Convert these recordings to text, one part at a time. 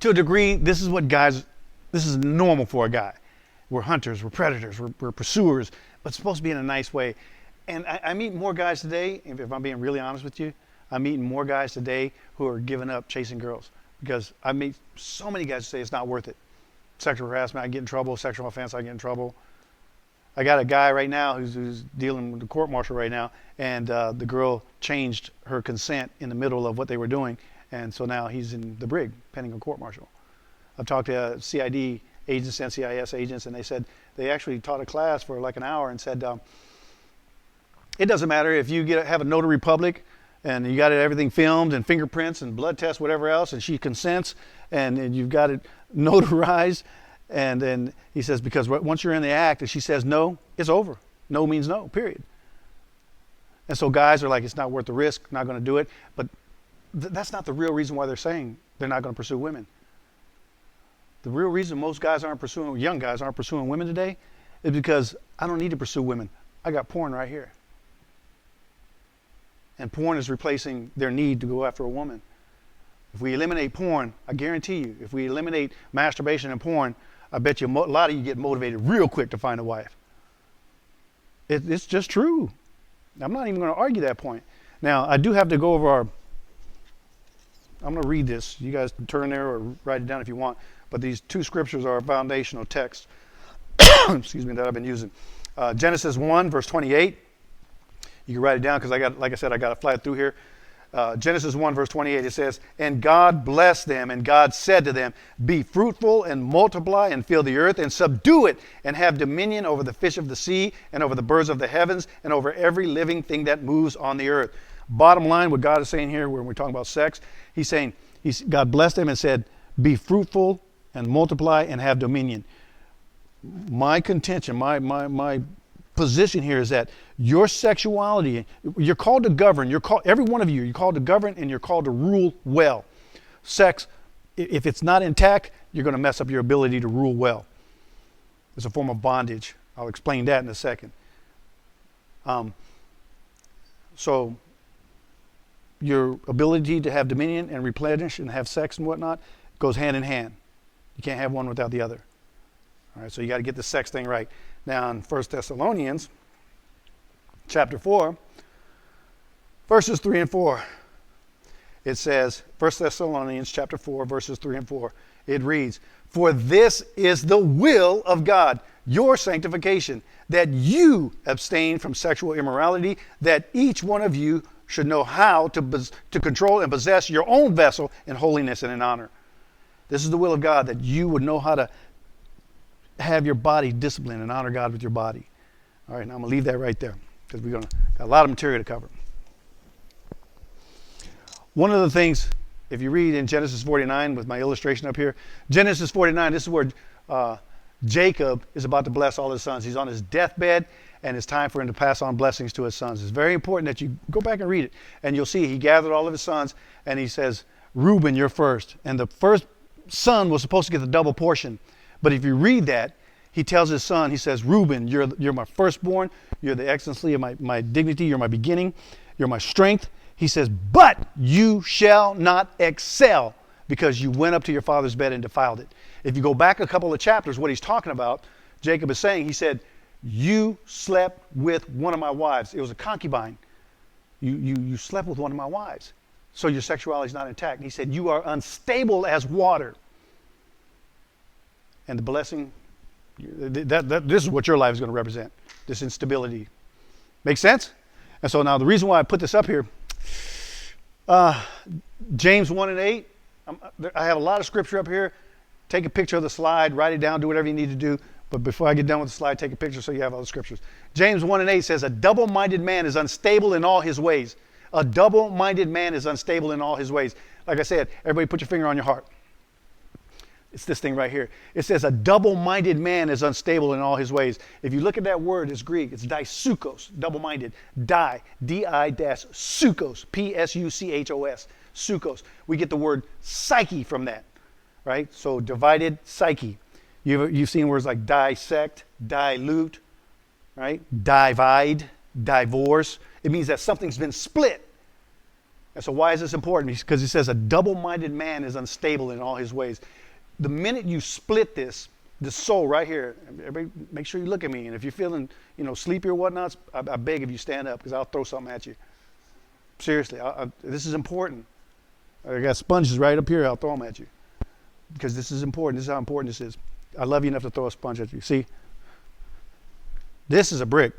To a degree, this is normal for a guy. We're hunters, we're predators, we're pursuers, but it's supposed to be in a nice way. And I meet more guys today, if I'm being really honest with you, I'm meeting more guys today who are giving up chasing girls, because I meet so many guys who say it's not worth it. Sexual harassment, I get in trouble. Sexual offense, I get in trouble. I got a guy right now who's dealing with the court martial right now, and the girl changed her consent in the middle of what they were doing, and so now he's in the brig pending a court martial. I've talked to CID agents, NCIS agents, and they said they actually taught a class for like an hour and said, it doesn't matter if you have a notary public and you got everything filmed and fingerprints and blood tests, whatever else, and she consents and you've got it notarized. And then he says, because once you're in the act and she says no, it's over. No means no, period. And so guys are like, it's not worth the risk, not going to do it. But that's not the real reason why they're saying they're not going to pursue women. The real reason most guys young guys aren't pursuing women today is because I don't need to pursue women. I got porn right here. And porn is replacing their need to go after a woman. If we eliminate porn, I guarantee you, if we eliminate masturbation and porn, I bet you a lot of you get motivated real quick to find a wife. It's just true. I'm not even going to argue that point. Now, I do have to go over I'm going to read this. You guys can turn there or write it down if you want. But these two scriptures are foundational texts excuse me, that I've been using. Genesis 1, verse 28. You can write it down because like I said, I got to fly through here. Genesis 1, verse 28, it says, and God blessed them, and God said to them, be fruitful and multiply and fill the earth and subdue it and have dominion over the fish of the sea and over the birds of the heavens and over every living thing that moves on the earth. Bottom line, what God is saying here when we're talking about sex, he's saying, God blessed them and said, be fruitful and multiply and have dominion. My contention, my position here is that your sexuality, you're called to govern. Every one of you, you're called to govern and you're called to rule well. Sex, if it's not intact, you're going to mess up your ability to rule well. It's a form of bondage. I'll explain that in a second. So your ability to have dominion and replenish and have sex and whatnot goes hand in hand. You can't have one without the other. All right, so you got to get the sex thing right. Now in 1 Thessalonians chapter 4, verses 3 and 4, it says, 1 Thessalonians chapter 4, verses 3 and 4, it reads, for this is the will of God, your sanctification, that you abstain from sexual immorality, that each one of you should know how to control and possess your own vessel in holiness and in honor. This is the will of God, that you would know how to have your body disciplined and honor God with your body. All right, now I'm going to leave that right there because we're got a lot of material to cover. One of the things, if you read in Genesis 49 with my illustration up here, Genesis 49, this is where Jacob is about to bless all his sons. He's on his deathbed and it's time for him to pass on blessings to his sons. It's very important that you go back and read it, and you'll see he gathered all of his sons and he says, Reuben, you're first. And the first son was supposed to get the double portion. But if you read that, he tells his son, he says, Reuben, you're my firstborn. You're the excellency of my dignity. You're my beginning. You're my strength. He says, but you shall not excel because you went up to your father's bed and defiled it. If you go back a couple of chapters, what he's talking about, Jacob is saying, he said, you slept with one of my wives. It was a concubine. You slept with one of my wives. So your sexuality is not intact. And he said, you are unstable as water. And the blessing, this is what your life is going to represent, this instability. Make sense? And so now the reason why I put this up here, James 1 and 8, I have a lot of scripture up here. Take a picture of the slide, write it down, do whatever you need to do. But before I get done with the slide, take a picture so you have all the scriptures. James 1 and 8 says, a double-minded man is unstable in all his ways. A double-minded man is unstable in all his ways. Like I said, everybody put your finger on your heart. It's this thing right here. It says a double-minded man is unstable in all his ways. If you look at that word, it's Greek. It's disukos, double-minded. D-I-sukos, P-S-U-C-H-O-S, sukos. We get the word psyche from that, right? So divided psyche. You've seen words like dissect, dilute, right? Divide, divorce. It means that something's been split. And so why is this important? Because he says a double-minded man is unstable in all his ways. The minute you split this soul right here, everybody make sure you look at me. And if you're feeling, sleepy or whatnot, I beg if you stand up because I'll throw something at you. Seriously, this is important. I got sponges right up here. I'll throw them at you because this is important. This is how important this is. I love you enough to throw a sponge at you. See, this is a brick.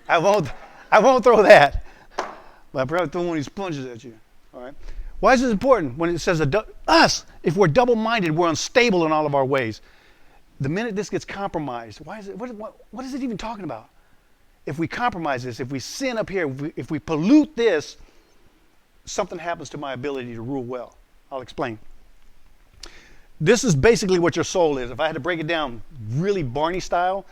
I won't throw that. But I'll probably throw one of these sponges at you. All right. Why is this important? When it says us, if we're double-minded, we're unstable in all of our ways. The minute this gets compromised, why is it? What is it even talking about? If we compromise this, if we sin up here, if we pollute this, something happens to my ability to rule well. I'll explain. This is basically what your soul is. If I had to break it down really Barney style,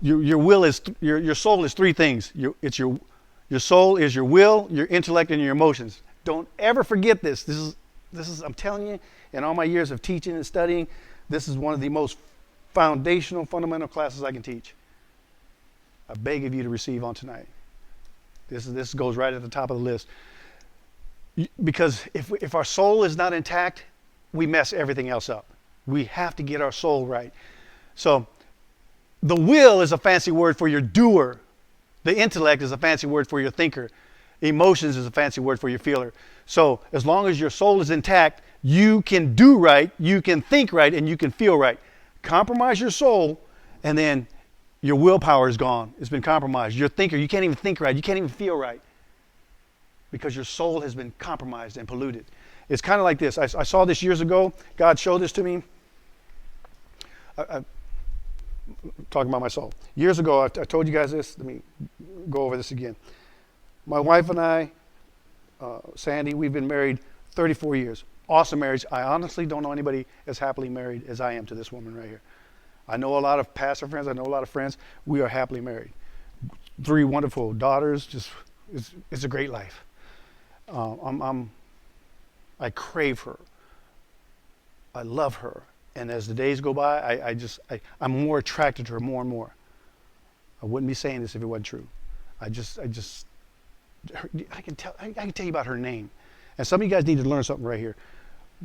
your soul is three things. Your soul is your will, your intellect, and your emotions. Don't ever forget this. This is I'm telling you, in all my years of teaching and studying, this is one of the most foundational, fundamental classes I can teach. I beg of you to receive on tonight. This goes right at the top of the list. Because if our soul is not intact, we mess everything else up. We have to get our soul right. So the will is a fancy word for your doer. The intellect is a fancy word for your thinker. Emotions is a fancy word for your feeler. So as long as your soul is intact, you can do right, you can think right, and you can feel right. Compromise your soul, and then your willpower is gone. It's been compromised. Your thinker, you can't even think right. You can't even feel right because your soul has been compromised and polluted. It's kind of like this. I saw this years ago. God showed this to me. I'm talking about my soul. Years ago, I told you guys this. Let me go over this again. My wife and I, Sandy, we've been married 34 years. Awesome marriage. I honestly don't know anybody as happily married as I am to this woman right here. I know a lot of pastor friends. I know a lot of friends. We are happily married. 3 wonderful daughters. Just it's a great life. I crave her. I love her. And as the days go by, I'm more attracted to her more and more. I wouldn't be saying this if it wasn't true. I can tell you about her name. And some of you guys need to learn something right here.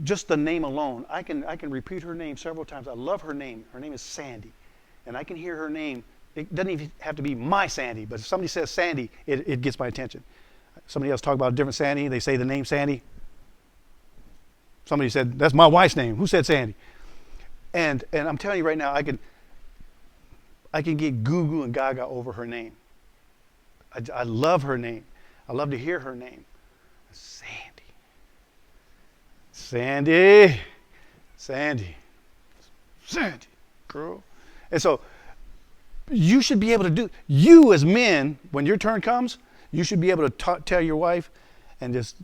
Just the name alone, I can repeat her name several times. I love her name. Her name is Sandy. And I can hear her name. It doesn't even have to be my Sandy, but if somebody says Sandy, it gets my attention. Somebody else talk about a different Sandy, they say the name Sandy. Somebody said, that's my wife's name. Who said Sandy? And I'm telling you right now, I can get goo-goo and gaga over her name. I love her name. I love to hear her name. Sandy, girl. And so you should be able to you as men, when your turn comes, you should be able to tell your wife and just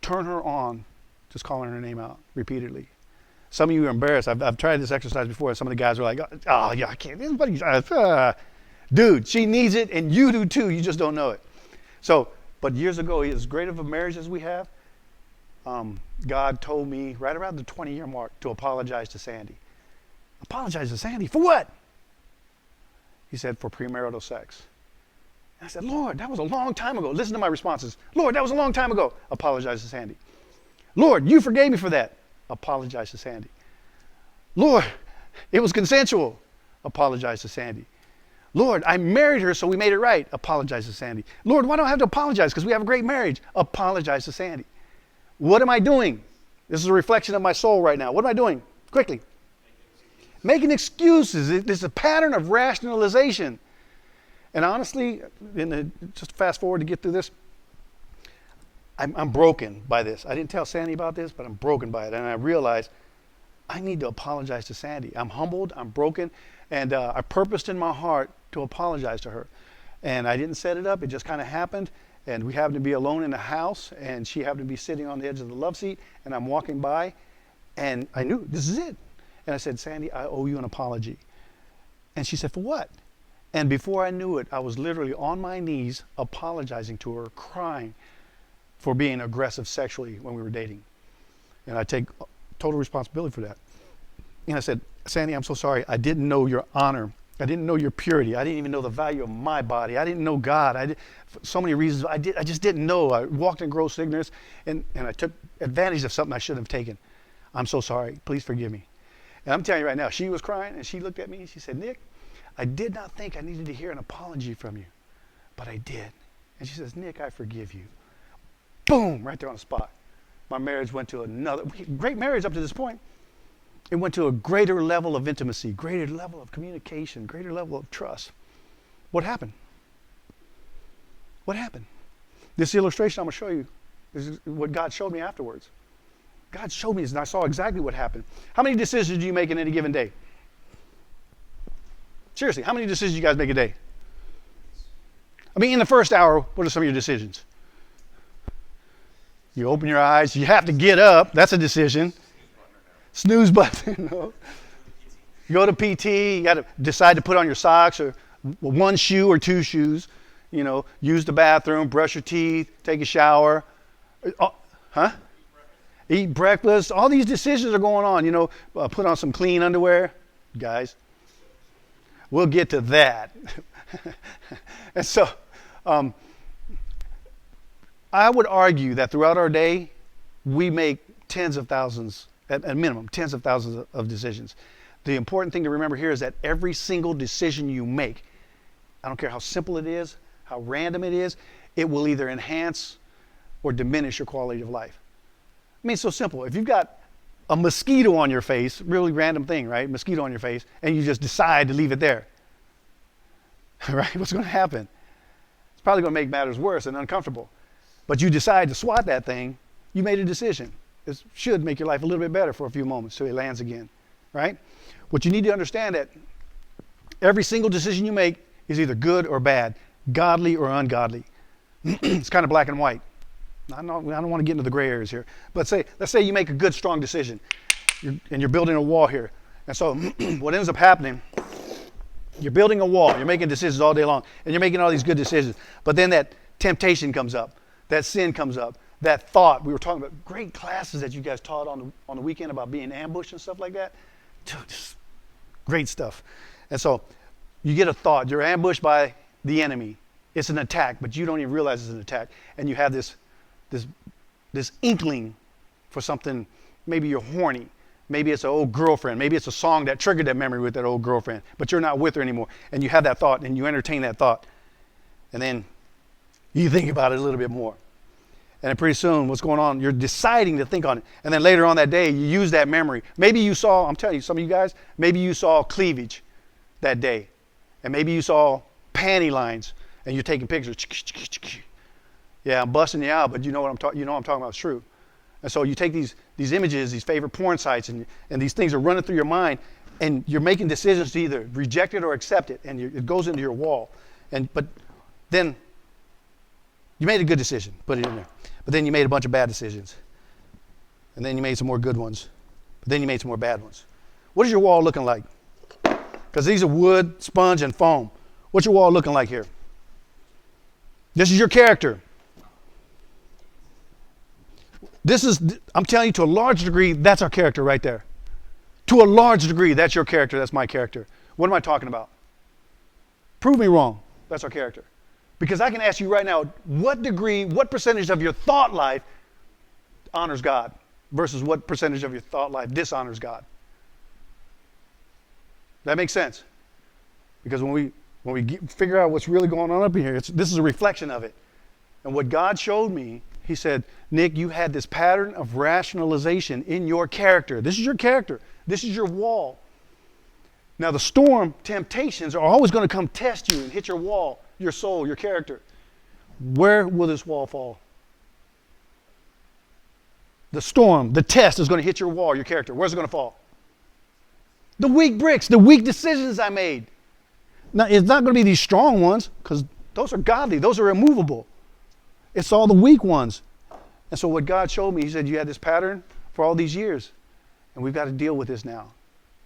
turn her on, just calling her name out repeatedly. Some of you are embarrassed. I've tried this exercise before. Some of the guys are like, oh yeah, I can't. Dude, she needs it and you do too. You just don't know it. So, but years ago, as great of a marriage as we have, God told me right around the 20-year mark to apologize to Sandy. Apologize to Sandy for what? He said, for premarital sex. And I said, Lord, that was a long time ago. Listen to my responses. Lord, that was a long time ago. Apologize to Sandy. Lord, you forgave me for that. Apologize to Sandy. Lord, it was consensual. Apologize to Sandy. Lord, I married her, so we made it right. Apologize to Sandy. Lord, why do I have to apologize? Because we have a great marriage. Apologize to Sandy. What am I doing? This is a reflection of my soul right now. What am I doing? Quickly. Making excuses. It's a pattern of rationalization. And honestly, just fast forward to get through this, I'm broken by this. I didn't tell Sandy about this, but I'm broken by it. And I realized I need to apologize to Sandy. I'm humbled. I'm broken. And I purposed in my heart to apologize to her. And I didn't set it up. It just kind of happened. And we happened to be alone in the house, and she happened to be sitting on the edge of the love seat, and I'm walking by, and I knew, this is it. And I said, Sandy, I owe you an apology. And she said, for what? And before I knew it, I was literally on my knees apologizing to her, crying for being aggressive sexually when we were dating. And I take total responsibility for that. And I said, Sandy, I'm so sorry. I didn't know your honor I didn't know your purity. I didn't even know the value of my body. I didn't know God. For so many reasons, I just didn't know. I walked in gross ignorance, and I took advantage of something I shouldn't have taken. I'm so sorry. Please forgive me. And I'm telling you right now, she was crying, and she looked at me, and she said, Nick, I did not think I needed to hear an apology from you, but I did. And she says, Nick, I forgive you. Boom, right there on the spot. My marriage went to another, great marriage up to this point. It went to a greater level of intimacy, greater level of communication, greater level of trust. What happened? What happened? This illustration I'm going to show you is what God showed me afterwards. God showed me this, and I saw exactly what happened. How many decisions do you make in any given day? Seriously, how many decisions do you guys make a day? I mean, in the first hour, what are some of your decisions? You open your eyes, you have to get up, that's a decision. Snooze button, no. You go to PT, you got to decide to put on your socks or one shoe or two shoes, use the bathroom, brush your teeth, take a shower. Eat breakfast. All these decisions are going on, put on some clean underwear. Guys, we'll get to that. And so, I would argue that throughout our day, we make tens of thousands, at minimum, tens of thousands of decisions. The important thing to remember here is that every single decision you make, I don't care how simple it is, how random it is, it will either enhance or diminish your quality of life. I mean, it's so simple. If you've got a mosquito on your face, really random thing, right? Mosquito on your face, and you just decide to leave it there, right? What's going to happen? It's probably going to make matters worse and uncomfortable. But you decide to swat that thing, you made a decision. It should make your life a little bit better for a few moments so it lands again, right? What you need to understand that every single decision you make is either good or bad, godly or ungodly. It's kind of black and white. I don't want to get into the gray areas here. But let's say you make a good, strong decision, and you're building a wall here. And so what ends up happening, you're building a wall, you're making decisions all day long, and you're making all these good decisions. But then that temptation comes up, that sin comes up, that thought. We were talking about great classes that you guys taught on the weekend about being ambushed and stuff like that. Dude, just great stuff. And so you get a thought. You're ambushed by the enemy. It's an attack, but you don't even realize it's an attack. And you have this inkling for something. Maybe you're horny. Maybe it's an old girlfriend. Maybe it's a song that triggered that memory with that old girlfriend, but you're not with her anymore. And you have that thought, and you entertain that thought. And then you think about it a little bit more. And then pretty soon, what's going on? You're deciding to think on it. And then later on that day, you use that memory. Maybe you saw, I'm telling you, some of you guys, maybe you saw cleavage that day. And maybe you saw panty lines, and you're taking pictures. Yeah, I'm busting you out, but you know what I'm talking about is true. And so you take these images, these favorite porn sites, and these things are running through your mind, and you're making decisions to either reject it or accept it, and it goes into your wall. But then you made a good decision, put it in there. But then you made a bunch of bad decisions. And then you made some more good ones. But then you made some more bad ones. What is your wall looking like? Because these are wood, sponge, and foam. What's your wall looking like here? This is your character. I'm telling you, to a large degree, that's our character right there. To a large degree, that's your character, that's my character. What am I talking about? Prove me wrong. That's our character. Because I can ask you right now, what percentage of your thought life honors God versus what percentage of your thought life dishonors God? That makes sense? Because when we figure out what's really going on up in here, this is a reflection of it. And what God showed me, he said, Nick, you had this pattern of rationalization in your character. This is your character. This is your wall. Now the storm, temptations are always going to come test you and hit your wall, your soul, your character. Where will this wall fall? The storm, the test is going to hit your wall, your character. Where's it going to fall? The weak bricks, the weak decisions I made. Now, it's not going to be these strong ones, because those are godly. Those are immovable. It's all the weak ones. And so what God showed me, he said, you had this pattern for all these years, and we've got to deal with this now.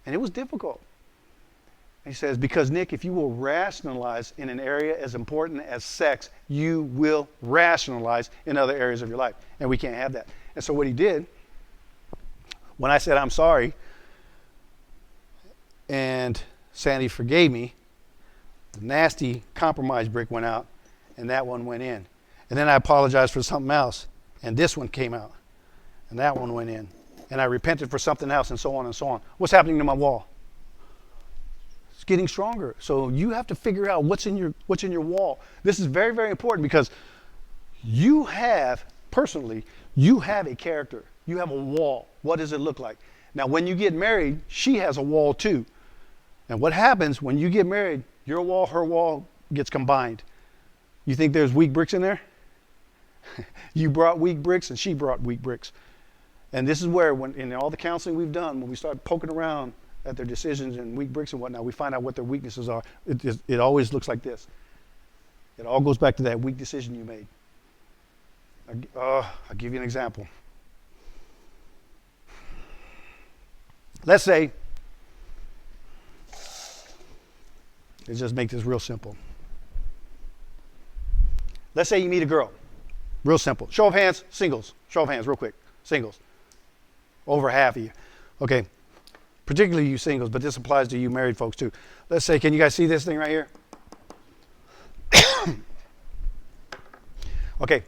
And it was difficult. He says, because Nick, if you will rationalize in an area as important as sex, you will rationalize in other areas of your life. And we can't have that. And so what he did, when I said, I'm sorry, and Sandy forgave me, The nasty compromise brick went out, and that one went in. And then I apologized for something else, and this one came out, and that one went in. And I repented for something else, and so on and so on. What's happening to my wall? It's getting stronger. So you have to figure out what's in your wall. This is very, very important because you have, personally, you have a character. You have a wall. What does it look like? Now, when you get married, she has a wall too. And what happens when you get married, your wall, her wall gets combined. You think there's weak bricks in there? You brought weak bricks and she brought weak bricks. And this is where, when in all the counseling we've done, when we start poking around at their decisions and weak bricks and whatnot, we find out what their weaknesses are. It always looks like this. It all goes back to that weak decision you made. I'll give you an example. Let's say, let's just make this real simple. Let's say you meet a girl. Real simple. Show of hands, singles. Show of hands, real quick. Singles. Over half of you. Okay. Particularly you singles, but this applies to you married folks too. Let's say, can you guys see this thing right here? Okay.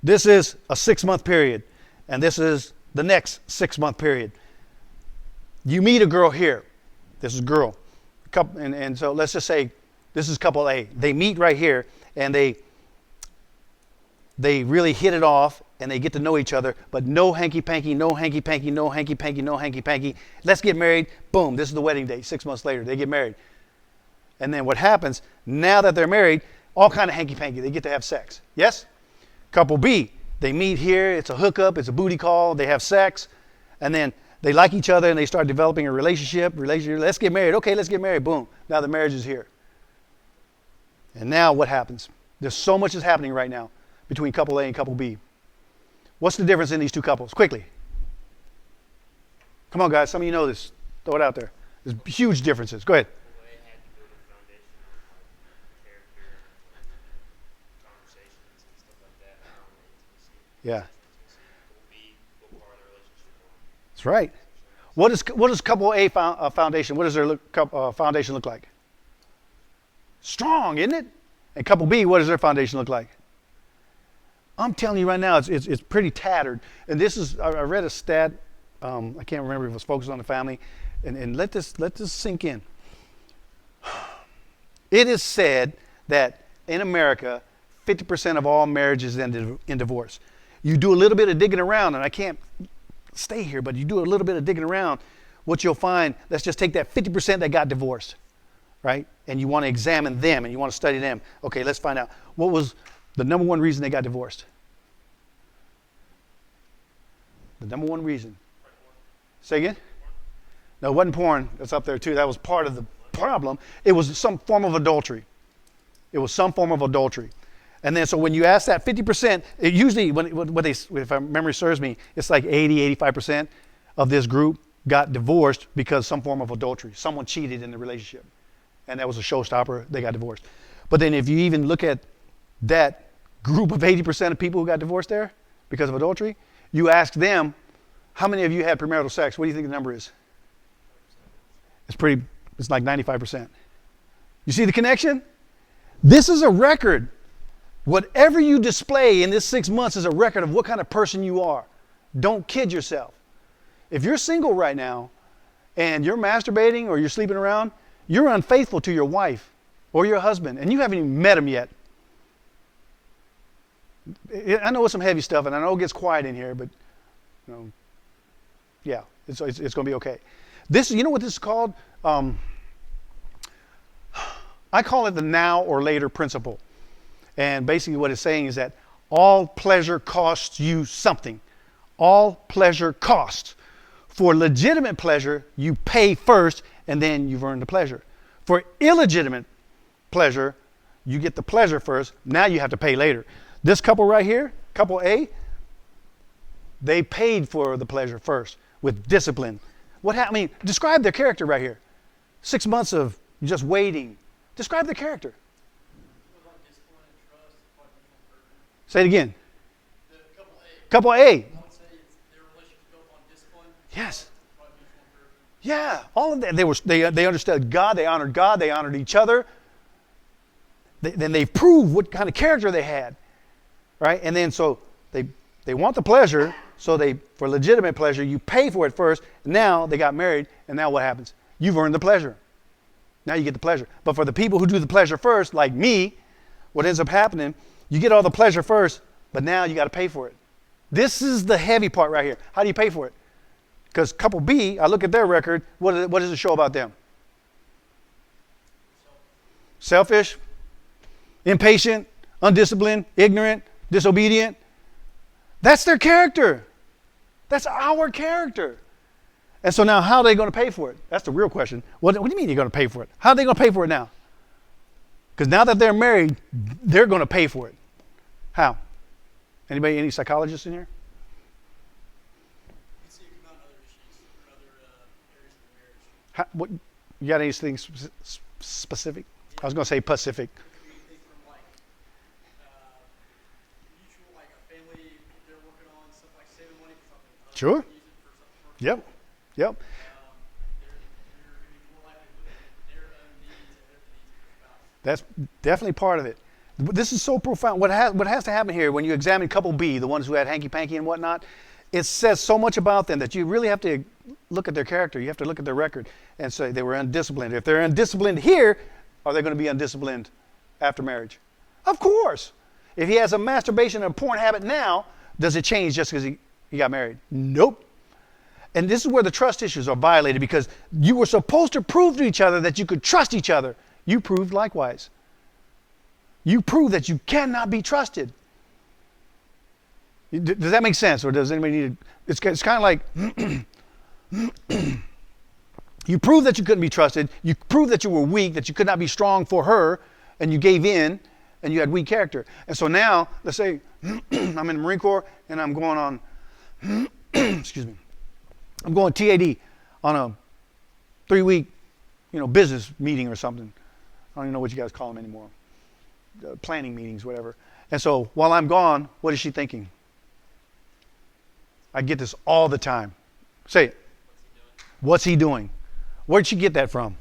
This is a 6-month period, and this is the next 6-month period. You meet a girl here. This is a girl. And so let's just say this is couple A. They meet right here, and they really hit it off, and they get to know each other, but no hanky-panky, no hanky-panky, no hanky-panky, no hanky-panky. Let's get married. Boom, this is the wedding date. 6 months later, they get married. And then what happens, now that they're married, all kind of hanky-panky. They get to have sex. Yes? Couple B, they meet here. It's a hookup. It's a booty call. They have sex. And then they like each other, and they start developing a relationship. Let's get married. Okay, let's get married. Boom. Now the marriage is here. And now what happens? There's so much is happening right now between couple A and couple B. What's the difference in these two couples? Quickly. Come on, guys. Some of you know this. Throw it out there. There's huge differences. Go ahead. Yeah. That's right. What does couple A foundation? What does their foundation look like? Strong, isn't it? And couple B, what does their foundation look like? I'm telling you right now, it's pretty tattered. And this is, I read a stat. I can't remember if it was focused on the family. And let this sink in. It is said that in America, 50% of all marriages end in divorce. You do a little bit of digging around, and I can't stay here, but you do a little bit of digging around, what you'll find, let's just take that 50% that got divorced, right? And you want to examine them, and you want to study them. Okay, let's find out. What was the number one reason they got divorced? The number one reason. Say again? No, it wasn't porn. That's up there too. That was part of the problem. It was some form of adultery. It was some form of adultery. And then so when you ask that 50%, it usually, if my memory serves me, it's like 80, 85% of this group got divorced because some form of adultery. Someone cheated in the relationship. And that was a showstopper. They got divorced. But then if you even look at that group of 80% of people who got divorced there because of adultery, you ask them, how many of you had premarital sex? What do you think the number is? It's like 95%. You see the connection? This is a record. Whatever you display in this 6 months is a record of what kind of person you are. Don't kid yourself. If you're single right now and you're masturbating or you're sleeping around, you're unfaithful to your wife or your husband, and you haven't even met him yet. I know it's some heavy stuff, and I know it gets quiet in here, but yeah, it's going to be okay. This, you know what this is called? I call it the now or later principle. And basically what it's saying is that all pleasure costs you something. All pleasure costs. For legitimate pleasure, you pay first, and then you've earned the pleasure. For illegitimate pleasure, you get the pleasure first, now you have to pay later. This couple right here, couple A, they paid for the pleasure first with discipline. What happened? I mean, describe their character right here. 6 months of just waiting. Describe their character. Say it again. Couple A. I would say their relationship built on discipline. Yes. Yeah, all of that. They understood God. They honored each other. then they've proved what kind of character they had, right? And then so they want the pleasure, so for legitimate pleasure, you pay for it first. Now they got married, and now what happens? You've earned the pleasure. Now you get the pleasure. But for the people who do the pleasure first, like me, what ends up happening, you get all the pleasure first, but now you got to pay for it. This is the heavy part right here. How do you pay for it? Because couple B, I look at their record, what does it show about them? Selfish, impatient, undisciplined, ignorant, disobedient. That's their character. That's our character. And so now how are they going to pay for it? That's the real question. What do you mean you're going to pay for it? How are they going to pay for it now? Because now that they're married, they're going to pay for it. How? Anybody, any psychologists in here? See it come out in other issues or other areas of the marriage. How, what, you got anything specific? I was going to say Pacific. Anything from like mutual, like a family they're working on, stuff like saving money for something. Sure. Use it for something. Yep. Yep. They're going to be more likely to put their own needs ahead of the needs of their spouse. That's definitely part of it. This is so profound. What has to happen here when you examine couple B, the ones who had hanky-panky and whatnot, it says so much about them that you really have to look at their character. You have to look at their record and say they were undisciplined. If they're undisciplined here, are they going to be undisciplined after marriage? Of course. If he has a masturbation and a porn habit now, does it change just because he got married? Nope. And this is where the trust issues are violated, because you were supposed to prove to each other that you could trust each other. You proved likewise. You prove that you cannot be trusted. Does that make sense? Or does anybody need to? It's kind of like you proved that you couldn't be trusted. You proved that you were weak, that you could not be strong for her, and you gave in, and you had weak character. And so now, let's say I'm in the Marine Corps, and I'm going on, excuse me, I'm going TAD on a 3-week, business meeting or something. I don't even know what you guys call them anymore. Planning meetings, whatever. And so while I'm gone, what is she thinking? I get this all the time. Say it. What's he doing? Where'd she get that from?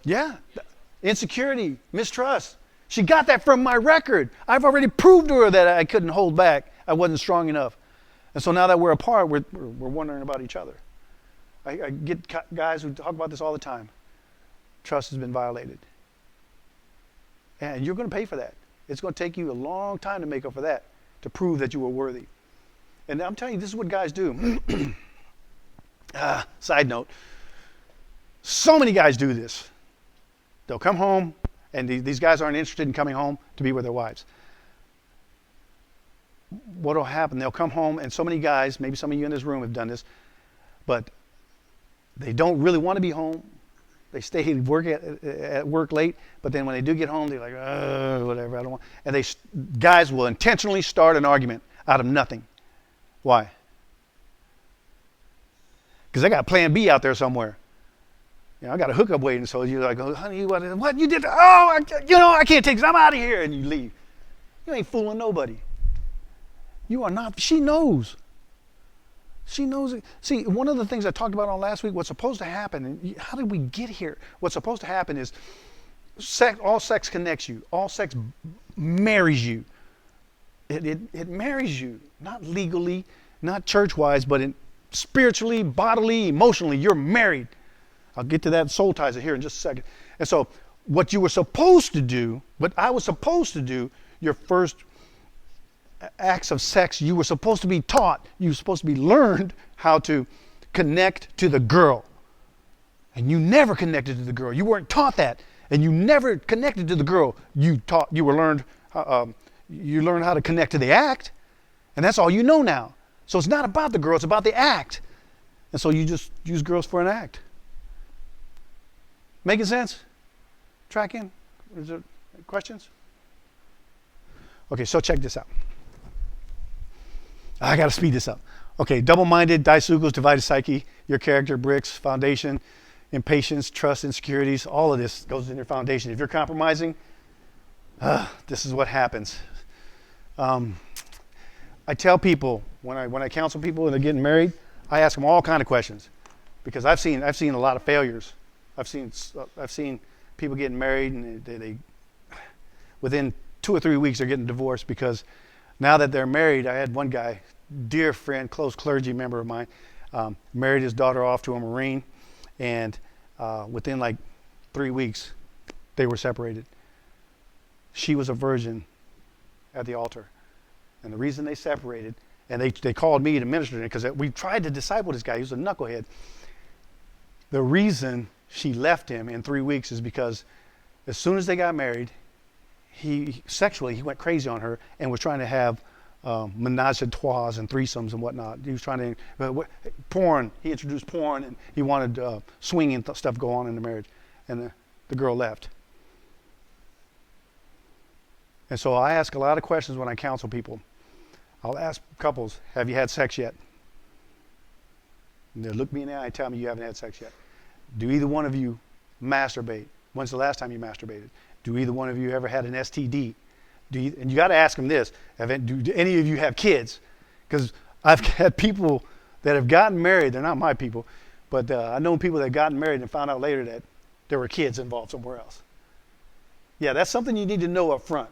Yeah. Insecurity, mistrust. She got that from my record. I've already proved to her that I couldn't hold back. I wasn't strong enough. And so now that we're apart, we're wondering about each other. I get guys who talk about this all the time. Trust has been violated. And you're going to pay for that. It's going to take you a long time to make up for that, to prove that you were worthy. And I'm telling you, this is what guys do. Side note. So many guys do this. They'll come home, and these guys aren't interested in coming home to be with their wives. What will happen? They'll come home, and so many guys, maybe some of you in this room have done this, but they don't really want to be home. They stay at work late, but then when they do get home, they're like, whatever, I don't want. And guys will intentionally start an argument out of nothing. Why? Because they got plan B out there somewhere. I got a hookup waiting, so you're like, oh, honey, what you did? Oh, I can't take this. I'm out of here, and you leave. You ain't fooling nobody. You are not. She knows. She knows it. See, one of the things I talked about on last week, what's supposed to happen, and how did we get here? What's supposed to happen is all sex connects you. All sex marries you. It marries you, not legally, not church-wise, but spiritually, bodily, emotionally, you're married. I'll get to that soul ties here in just a second. And so what you were supposed to do, what I was supposed to do, your first acts of sex, you were supposed to be taught, you were supposed to be learned how to connect to the girl. And you never connected to the girl. You weren't taught that. And you never connected to the girl. You learned how to connect to the act. And that's all you know now. So it's not about the girl, it's about the act. And so you just use girls for an act. Making sense? Tracking? Is there questions? Okay, so check this out. I got to speed this up. Okay, double-minded, disugals, divided psyche, your character, bricks, foundation, impatience, trust, insecurities, all of this goes in your foundation. If you're compromising, this is what happens. I tell people, when I counsel people and they're getting married, I ask them all kind of questions, because I've seen a lot of failures. I've seen people getting married, and they within 2 or 3 weeks they're getting divorced because now that they're married. I had one guy, dear friend, close clergy member of mine, married his daughter off to a Marine, and within like 3 weeks they were separated. She was a virgin at the altar, and the reason they separated, and they called me to minister to him because we tried to disciple this guy. He was a knucklehead. The reason she left him in 3 weeks is because as soon as they got married, he went crazy on her and was trying to have menage a trois and threesomes and whatnot. He was trying to porn. He introduced porn, and he wanted swinging stuff go on in the marriage, and the girl left. And so I ask a lot of questions when I counsel people. I'll ask couples, have you had sex yet? And they'll look me in the eye and tell me you haven't had sex yet. Do either one of you masturbate? When's the last time you masturbated? Do either one of you ever had an STD? And you got to ask them this, do any of you have kids? Because I've had people that have gotten married, they're not my people, but I've known people that have gotten married and found out later that there were kids involved somewhere else. Yeah, that's something you need to know up front.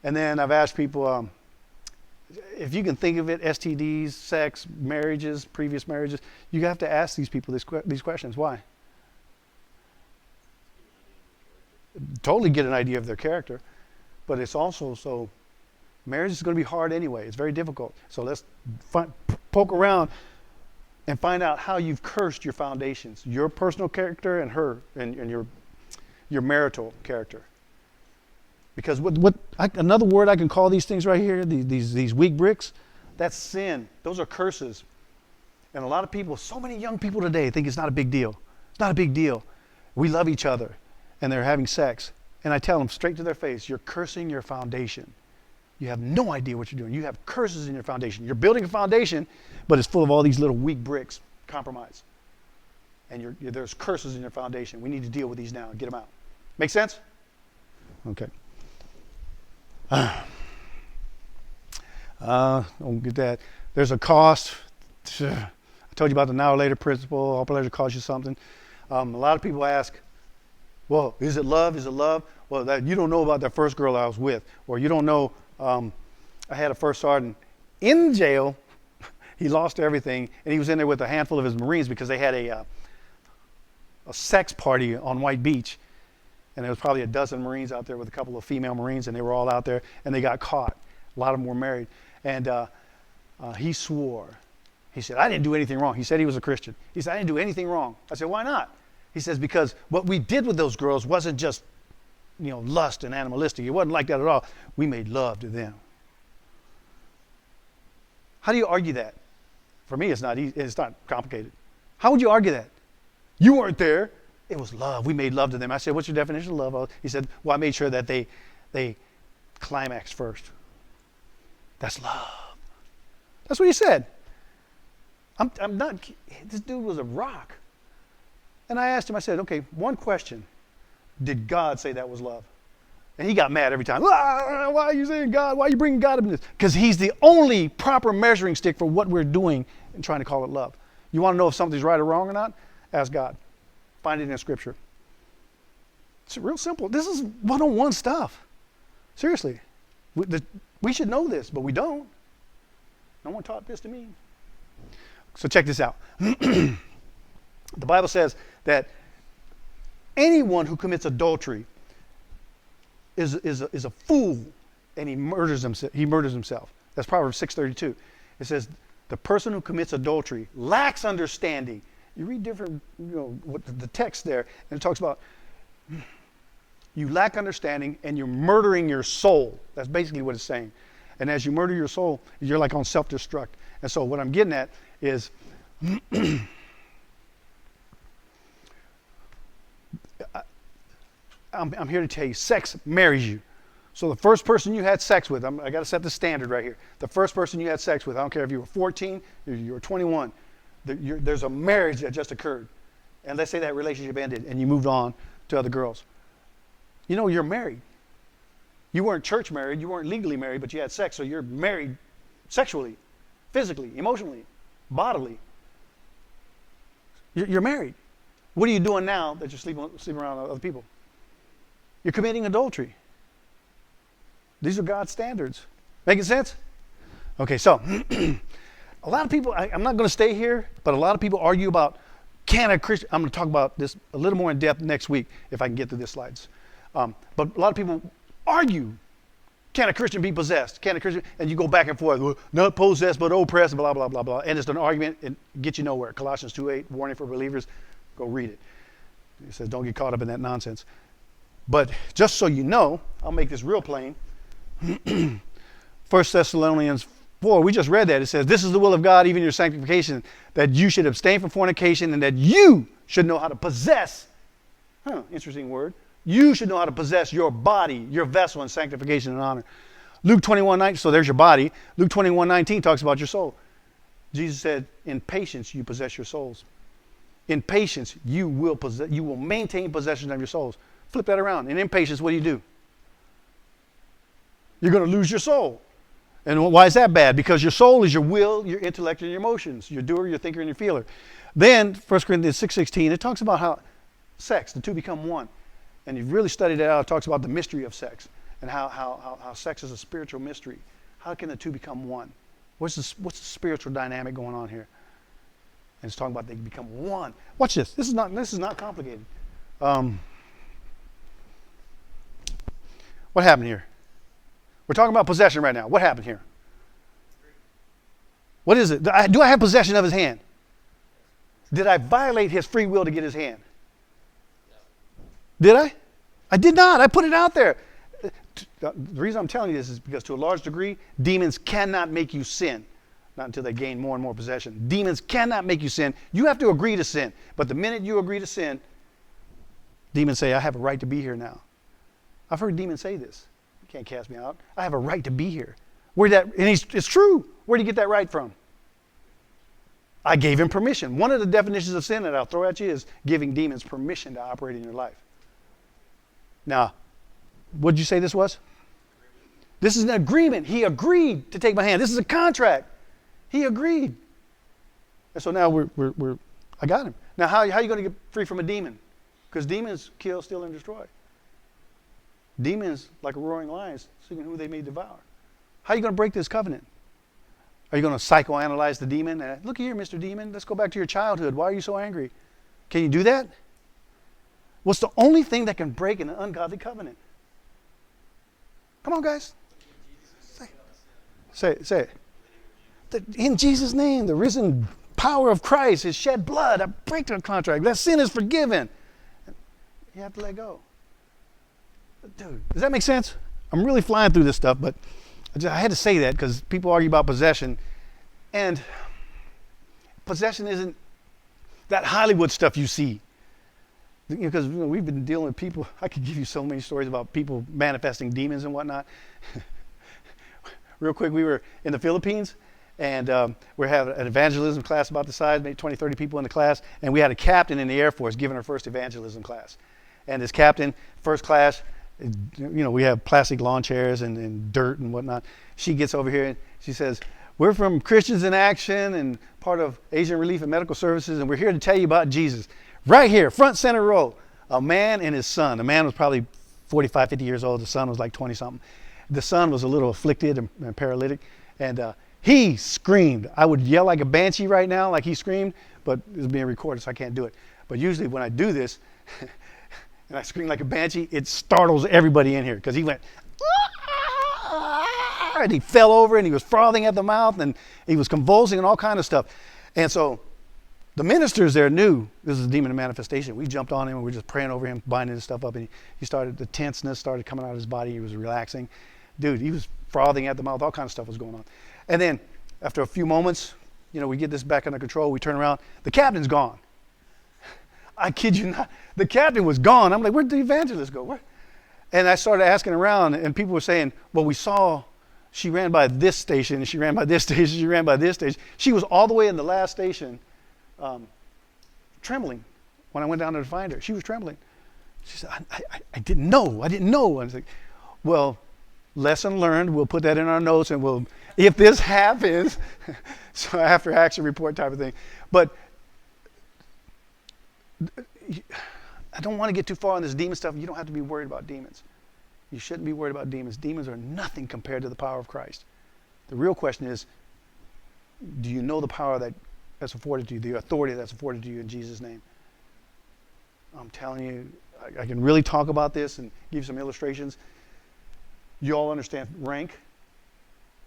And then I've asked people, if you can think of it, STDs, sex, marriages, previous marriages, you have to ask these people these questions. Why? Totally get an idea of their character, but it's also so marriage is going to be hard anyway. It's very difficult. So let's poke around and find out how you've cursed your foundations, your personal character and her and your marital character. Because another word I can call these things right here, these weak bricks, that's sin. Those are curses. And a lot of people, so many young people today think it's not a big deal. It's not a big deal. We love each other, and they're having sex. And I tell them straight to their face, you're cursing your foundation. You have no idea what you're doing. You have curses in your foundation. You're building a foundation, but it's full of all these little weak bricks, compromise. And there's curses in your foundation. We need to deal with these now and get them out. Make sense? Okay. Don't get that. There's a cost. I told you about the now or later principle. All pleasure costs you something. A lot of people ask, well, is it love? Is it love? Well, you don't know about that first girl I was with. Or you don't know, I had a first sergeant in jail. He lost everything. And he was in there with a handful of his Marines because they had a sex party on White Beach. And there was probably a dozen Marines out there with a couple of female Marines, and they were all out there, and they got caught. A lot of them were married. And he swore. He said, I didn't do anything wrong. He said he was a Christian. He said, I didn't do anything wrong. I said, why not? He says, because what we did with those girls wasn't just, lust and animalistic. It wasn't like that at all. We made love to them. How do you argue that? For me, it's not easy. It's not complicated. How would you argue that? You weren't there. It was love. We made love to them. I said, what's your definition of love? He said, well, I made sure that they climaxed first. That's love. That's what he said. I'm not, this dude was a rock. And I asked him, I said, okay, one question. Did God say that was love? And he got mad every time. Why are you saying God? Why are you bringing God into this? Because he's the only proper measuring stick for what we're doing and trying to call it love. You want to know if something's right or wrong or not? Ask God. Find it in Scripture. It's real simple. This is one-on-one stuff. Seriously. We should know this, but we don't. No one taught this to me. So check this out. The Bible says that anyone who commits adultery is a fool, and he murders himself. That's Proverbs 6:32. It says the person who commits adultery lacks understanding. You read different, what the text there, and it talks about you lack understanding and you're murdering your soul. That's basically what it's saying. And as you murder your soul, you're like on self-destruct. And so what I'm getting at is I'm here to tell you, sex marries you. So the first person you had sex with, I got to set the standard right here. The first person you had sex with, I don't care if you were 14, you were 21, there's a marriage that just occurred. And let's say that relationship ended and you moved on to other girls. You're married. You weren't church married, you weren't legally married, but you had sex, so you're married sexually, physically, emotionally, bodily. You're married. What are you doing now that you're sleeping around other people? You're committing adultery. These are God's standards. Making sense? Okay, so a lot of people, I'm not going to stay here, but a lot of people argue about, can a Christian, I'm going to talk about this a little more in depth next week if I can get through this slides. But a lot of people argue, can a Christian be possessed? Can a Christian, and you go back and forth, well, not possessed but oppressed, blah, blah, blah, blah. And it's an argument and get you nowhere. Colossians 2:8, warning for believers, go read it. It says don't get caught up in that nonsense. But just so you know, I'll make this real plain. 1 Thessalonians 4, we just read that. It says, this is the will of God, even your sanctification, that you should abstain from fornication and that you should know how to possess. Interesting word. You should know how to possess your body, your vessel in sanctification and honor. Luke 21:19, so there's your body. Luke 21:19 talks about your soul. Jesus said, in patience you possess your souls. In patience you will maintain possession of your souls. Flip that around. In impatience, what do? You're going to lose your soul. And why is that bad? Because your soul is your will, your intellect, and your emotions. Your doer, your thinker, and your feeler. Then 1 Corinthians 6:16, it talks about how sex, the two become one. And you've really studied it out. It talks about the mystery of sex and how sex is a spiritual mystery. How can the two become one? What's the spiritual dynamic going on here? And it's talking about they can become one. Watch this. This is not complicated. What happened here? We're talking about possession right now. What happened here? What is it? Do I have possession of his hand? Did I violate his free will to get his hand? Did I? I did not. I put it out there. The reason I'm telling you this is because to a large degree, demons cannot make you sin. Not until they gain more and more possession. Demons cannot make you sin. You have to agree to sin. But the minute you agree to sin, demons say, I have a right to be here now. I've heard demons say this. You can't cast me out. I have a right to be here. It's true. Where did he get that right from? I gave him permission. One of the definitions of sin that I'll throw at you is giving demons permission to operate in your life. Now, what did you say this was? This is an agreement. He agreed to take my hand. This is a contract. He agreed. And so now I got him. Now, how are you going to get free from a demon? Because demons kill, steal, and destroy. Demons, like a roaring lion, seeking who they may devour. How are you going to break this covenant? Are you going to psychoanalyze the demon? Look here, Mr. Demon, let's go back to your childhood. Why are you so angry? Can you do that? What's the only thing that can break an ungodly covenant? Come on, guys. Say it. In Jesus' name, the risen power of Christ, his shed blood, I break the contract. That sin is forgiven. You have to let go. Dude, does that make sense? I'm really flying through this stuff, but I had to say that because people argue about possession. And possession isn't that Hollywood stuff you see. Because we've been dealing with people. I could give you so many stories about people manifesting demons and whatnot. Real quick, we were in the Philippines, and we had an evangelism class about the size, maybe 20, 30 people in the class, and we had a captain in the Air Force giving her first evangelism class. And this captain, first class, we have plastic lawn chairs and dirt and whatnot. She gets over here and she says, we're from Christians in Action and part of Asian Relief and Medical Services, and we're here to tell you about Jesus. Right here, front center row, a man and his son. The man was probably 45, 50 years old. The son was like 20-something. The son was a little afflicted and paralytic, and he screamed. I would yell like a banshee right now, like he screamed, but it's being recorded, so I can't do it. But usually when I do this, and I scream like a banshee, it startles everybody in here, because he went, and he fell over, and he was frothing at the mouth, and he was convulsing and all kind of stuff. And so the ministers there knew this is a demon manifestation. We jumped on him and we were just praying over him, binding his stuff up, and the tenseness started coming out of his body. He was relaxing. Dude, he was frothing at the mouth. All kind of stuff was going on. And then after a few moments, we get this back under control. We turn around. The captain's gone. I kid you not. The captain was gone. I'm like, where'd the evangelist go? Where? And I started asking around, and people were saying, well, we saw she ran by this station, and she ran by this station, she ran by this station. She was all the way in the last station, trembling. When I went down there to find her, she was trembling. She said, I didn't know. I was like, well, lesson learned. We'll put that in our notes, and if this happens, so after action report type of thing. But I don't want to get too far on this demon stuff. You don't have to be worried about demons. You shouldn't be worried about demons. Demons are nothing compared to the power of Christ. The real question is, do you know the power that's afforded to you, the authority that's afforded to you in Jesus' name? I'm telling you, I can really talk about this and give you some illustrations. You all understand rank?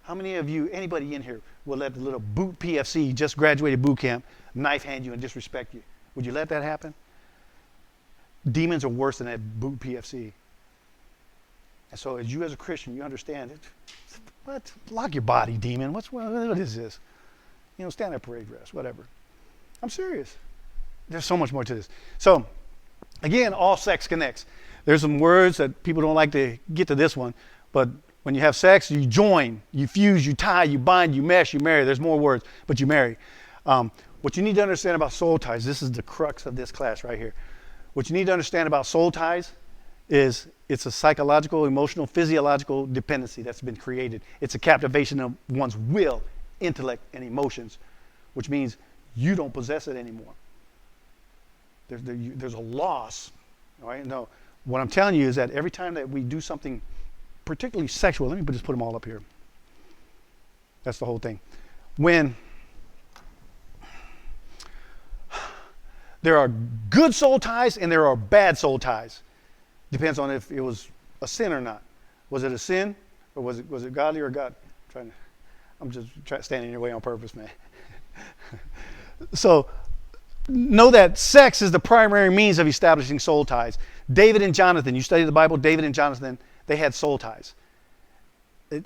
How many of you, anybody in here, will let the little boot PFC, just graduated boot camp, knife hand you and disrespect you? Would you let that happen? Demons are worse than that boot PFC. And so as you as a Christian, you understand it. What? Lock your body, demon. What is this? You know, stand up, parade dress, whatever. I'm serious. There's so much more to this. So, again, all sex connects. There's some words that people don't like to get to this one, but when you have sex, you join, you fuse, you tie, you bind, you mesh, you marry. There's more words, but you marry. What you need to understand about soul ties, this is the crux of this class right here. What you need to understand about soul ties is it's a psychological, emotional, physiological dependency that's been created. It's a captivation of one's will, intellect, and emotions, which means you don't possess it anymore. There's a loss. All right? No, what I'm telling you is that every time that we do something particularly sexual, let me just put them all up here. That's the whole thing. When there are good soul ties and there are bad soul ties. Depends on if it was a sin or not. Was it a sin, or was it godly or God? I'm just standing in your way on purpose, man. So know that sex is the primary means of establishing soul ties. David and Jonathan, you study the Bible, David and Jonathan, they had soul ties.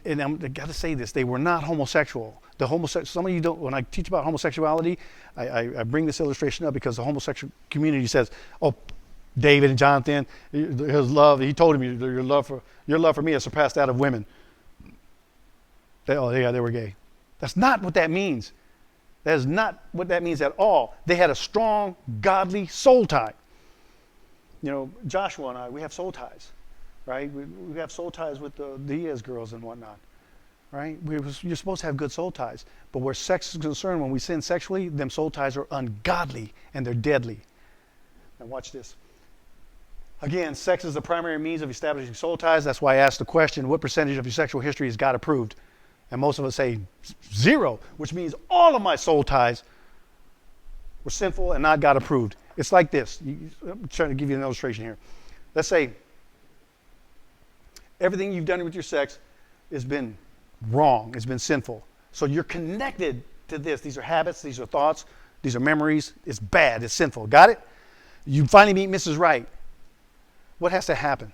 And I got to say this, they were not homosexual. Some of you don't, when I teach about homosexuality, I bring this illustration up because the homosexual community says, oh, David and Jonathan, his love, he told him your love for me has surpassed that of women. They were gay. That's not what that means. That is not what that means at all. They had a strong, godly soul tie. You know, Joshua and I, we have soul ties, right? We have soul ties with the Diaz girls and whatnot, right? You're supposed to have good soul ties. But where sex is concerned, when we sin sexually, them soul ties are ungodly and they're deadly. Now watch this. Again, sex is the primary means of establishing soul ties. That's why I asked the question, what percentage of your sexual history is God approved? And most of us say 0, which means all of my soul ties were sinful and not God approved. It's like this. I'm trying to give you an illustration here. Let's say everything you've done with your sex has been wrong. It's been sinful. So you're connected to this. These are habits. These are thoughts. These are memories. It's bad. It's sinful. Got it? You finally meet Mrs. Right. What has to happen?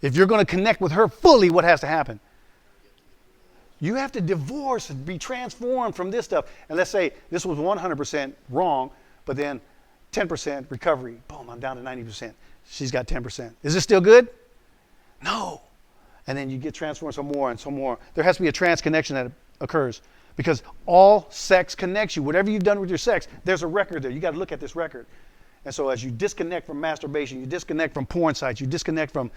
If you're going to connect with her fully, what has to happen? You have to divorce and be transformed from this stuff. And let's say this was 100% wrong, but then 10% recovery. Boom, I'm down to 90%. She's got 10%. Is this still good? No. And then you get transformed some more and some more. There has to be a trans connection that occurs because all sex connects you. Whatever you've done with your sex, there's a record there. You got to look at this record. And so as you disconnect from masturbation, you disconnect from porn sites, you disconnect from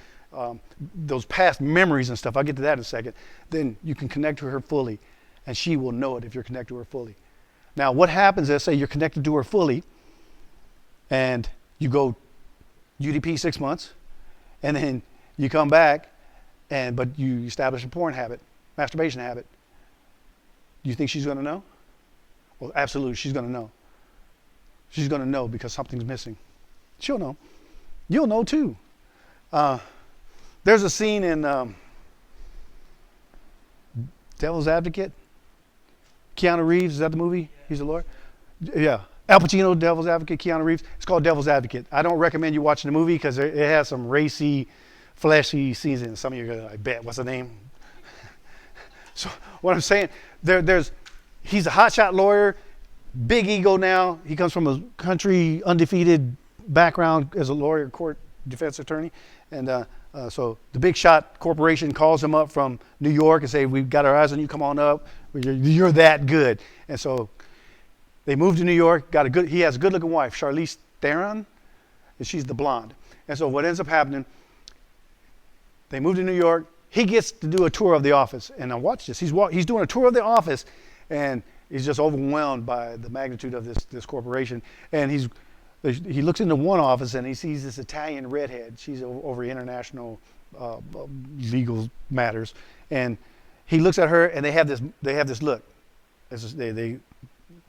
those past memories and stuff, I'll get to that in a second, then you can connect to her fully. And she will know it if you're connected to her fully. Now, what happens, let's say you're connected to her fully, and you go UDP 6 months, and then you come back, but you establish a porn habit, masturbation habit. Do you think she's going to know? Well, absolutely, she's going to know. She's going to know because something's missing. She'll know. You'll know too. There's a scene in Devil's Advocate. Keanu Reeves, is that the movie? He's a lawyer? Yeah. Al Pacino, Devil's Advocate, Keanu Reeves. It's called Devil's Advocate. I don't recommend you watching the movie because it has some racy, fleshy scenes in it. Some of you are going to, I bet, what's the name? So what I'm saying, he's a hotshot lawyer. Big ego now. He comes from a country undefeated background as a lawyer, court defense attorney. And so the big shot corporation calls him up from New York and say, we've got our eyes on you, come on up. You're that good. And so they moved to New York, he has a good looking wife, Charlize Theron, and she's the blonde. And so what ends up happening, they move to New York, he gets to do a tour of the office. And now watch this, he's doing a tour of the office and he's just overwhelmed by the magnitude of this corporation. And he looks into one office and he sees this Italian redhead. She's over international legal matters, and he looks at her and they have this look. They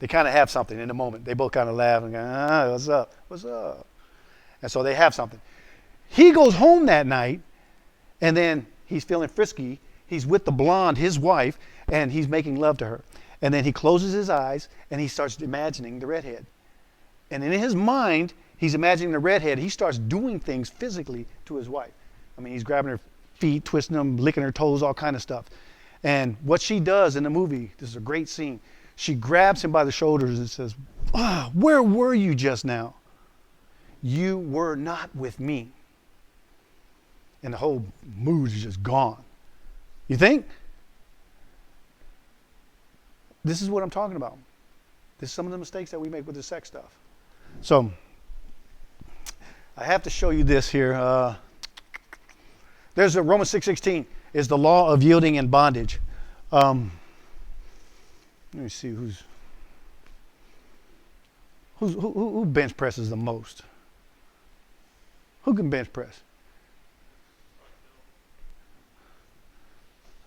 kind of have something in the moment. They both kind of laugh and go, what's up? What's up? And so they have something. He goes home that night, and then he's feeling frisky. He's with the blonde, his wife, and he's making love to her. And then he closes his eyes, and he starts imagining the redhead. And in his mind, he's imagining the redhead. He starts doing things physically to his wife. I mean, he's grabbing her feet, twisting them, licking her toes, all kind of stuff. And what she does in the movie, this is a great scene, she grabs him by the shoulders and says, where were you just now? You were not with me. And the whole mood is just gone. You think? This is what I'm talking about. This is some of the mistakes that we make with the sex stuff. So, I have to show you this here. There's a Romans 6:16 is the law of yielding and bondage. Let me see who bench presses the most. Who can bench press?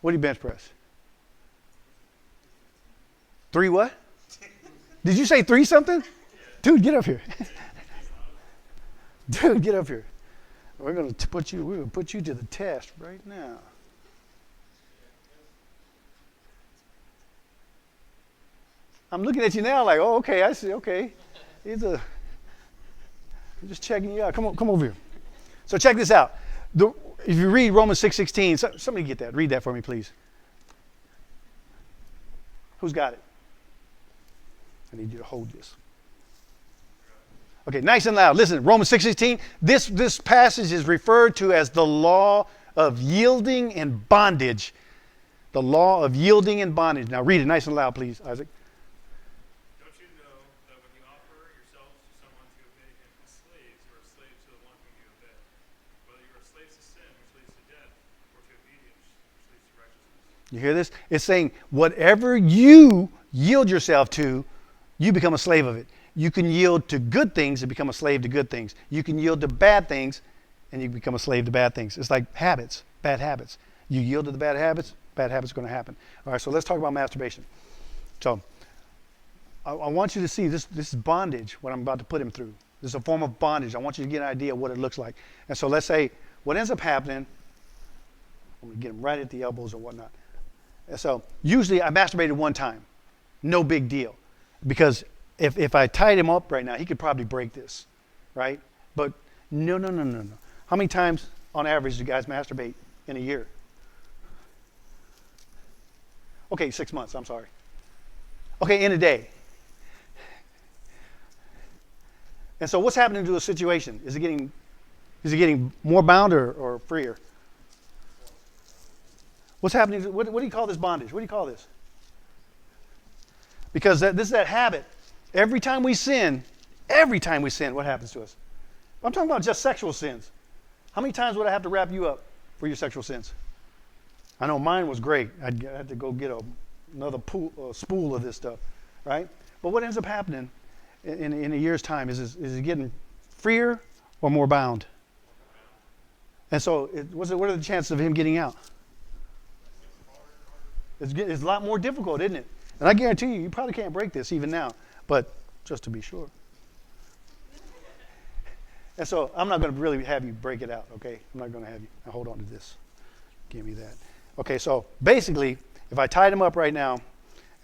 What do you bench press? 3 what? Did you say 3 something? Dude, get up here. Dude, get up here. We're going to put you to the test right now. I'm looking at you now like, oh, okay, I see, okay. I'm just checking you out. Come over here. So check this out. If you read Romans 6:16, somebody get that. Read that for me, please. Who's got it? I need you to hold this. Okay, nice and loud. Listen, Romans 6:16. This passage is referred to as the law of yielding and bondage. The law of yielding and bondage. Now read it nice and loud, please, Isaac. Don't you know that when you offer yourselves to someone to obey him as slaves, you are slaves to the one whom you obey? Whether you are slaves to sin, which leads to death, or to obedience, which leads to righteousness. You hear this? It's saying whatever you yield yourself to, you become a slave of it. You can yield to good things and become a slave to good things. You can yield to bad things and you become a slave to bad things. It's like habits, bad habits. You yield to the bad habits are going to happen. All right, so let's talk about masturbation. So I want you to see this is bondage, what I'm about to put him through. This is a form of bondage. I want you to get an idea of what it looks like. And so let's say what ends up happening, I'm going to get him right at the elbows or whatnot. And so usually I masturbated one time. No big deal. Because if I tied him up right now, he could probably break this, right? But no. How many times on average do guys masturbate in a year? Okay, 6 months, I'm sorry. Okay, in a day. And so what's happening to a situation? Is it getting more bound or freer? What's happening? What do you call this bondage? What do you call this? Because this is that habit. Every time we sin, what happens to us? I'm talking about just sexual sins. How many times would I have to wrap you up for your sexual sins? I know mine was great. I had to go get another spool of this stuff, right? But what ends up happening in a year's time is it getting freer or more bound? And so what are the chances of him getting out? It's a lot more difficult, isn't it? And I guarantee you probably can't break this even now, but just to be sure. And so I'm not going to really have you break it out, okay? I'm not going to have you. Now hold on to this. Give me that. Okay, so basically, if I tied him up right now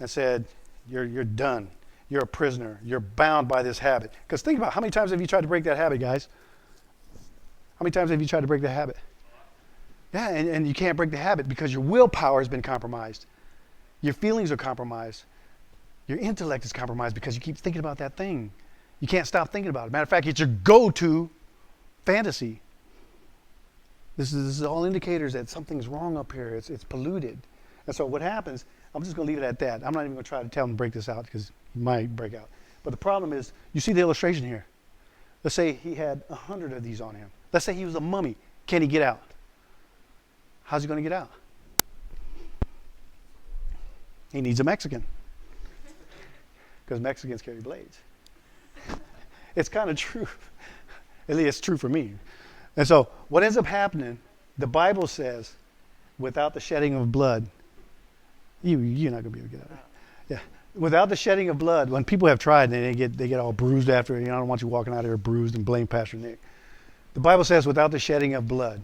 and said, you're done. You're a prisoner. You're bound by this habit. Because think about how many times have you tried to break that habit, guys? How many times have you tried to break that habit? Yeah, and you can't break the habit because your willpower has been compromised. Your feelings are compromised. Your intellect is compromised because you keep thinking about that thing. You can't stop thinking about it. Matter of fact, it's your go-to fantasy. This is all indicators that something's wrong up here. It's polluted. And so what happens, I'm just going to leave it at that. I'm not even going to try to tell him to break this out because he might break out. But the problem is, you see the illustration here. Let's say he had 100 of these on him. Let's say he was a mummy. Can he get out? How's he going to get out? He needs a Mexican. Because Mexicans carry blades. it's kind of true. At least it's true for me. And so what ends up happening, the Bible says, without the shedding of blood, you're not going to be able to get out of it. Yeah. Without the shedding of blood, when people have tried, they get all bruised after. I don't want you walking out of here bruised and blame Pastor Nick. The Bible says, without the shedding of blood.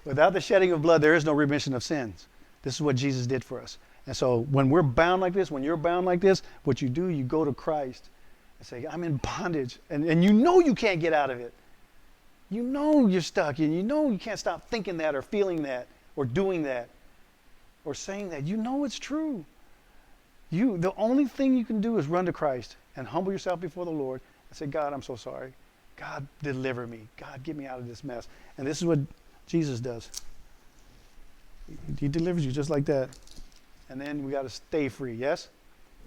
Without the shedding of blood, there is no remission of sins. This is what Jesus did for us. And so when we're bound like this, when you're bound like this, what you do, you go to Christ and say, I'm in bondage. And you know you can't get out of it. You know you're stuck. And you know you can't stop thinking that or feeling that or doing that or saying that. You know it's true. The only thing you can do is run to Christ and humble yourself before the Lord and say, God, I'm so sorry. God, deliver me. God, get me out of this mess. And this is what Jesus does. He delivers you just like that. And then we got to stay free. Yes?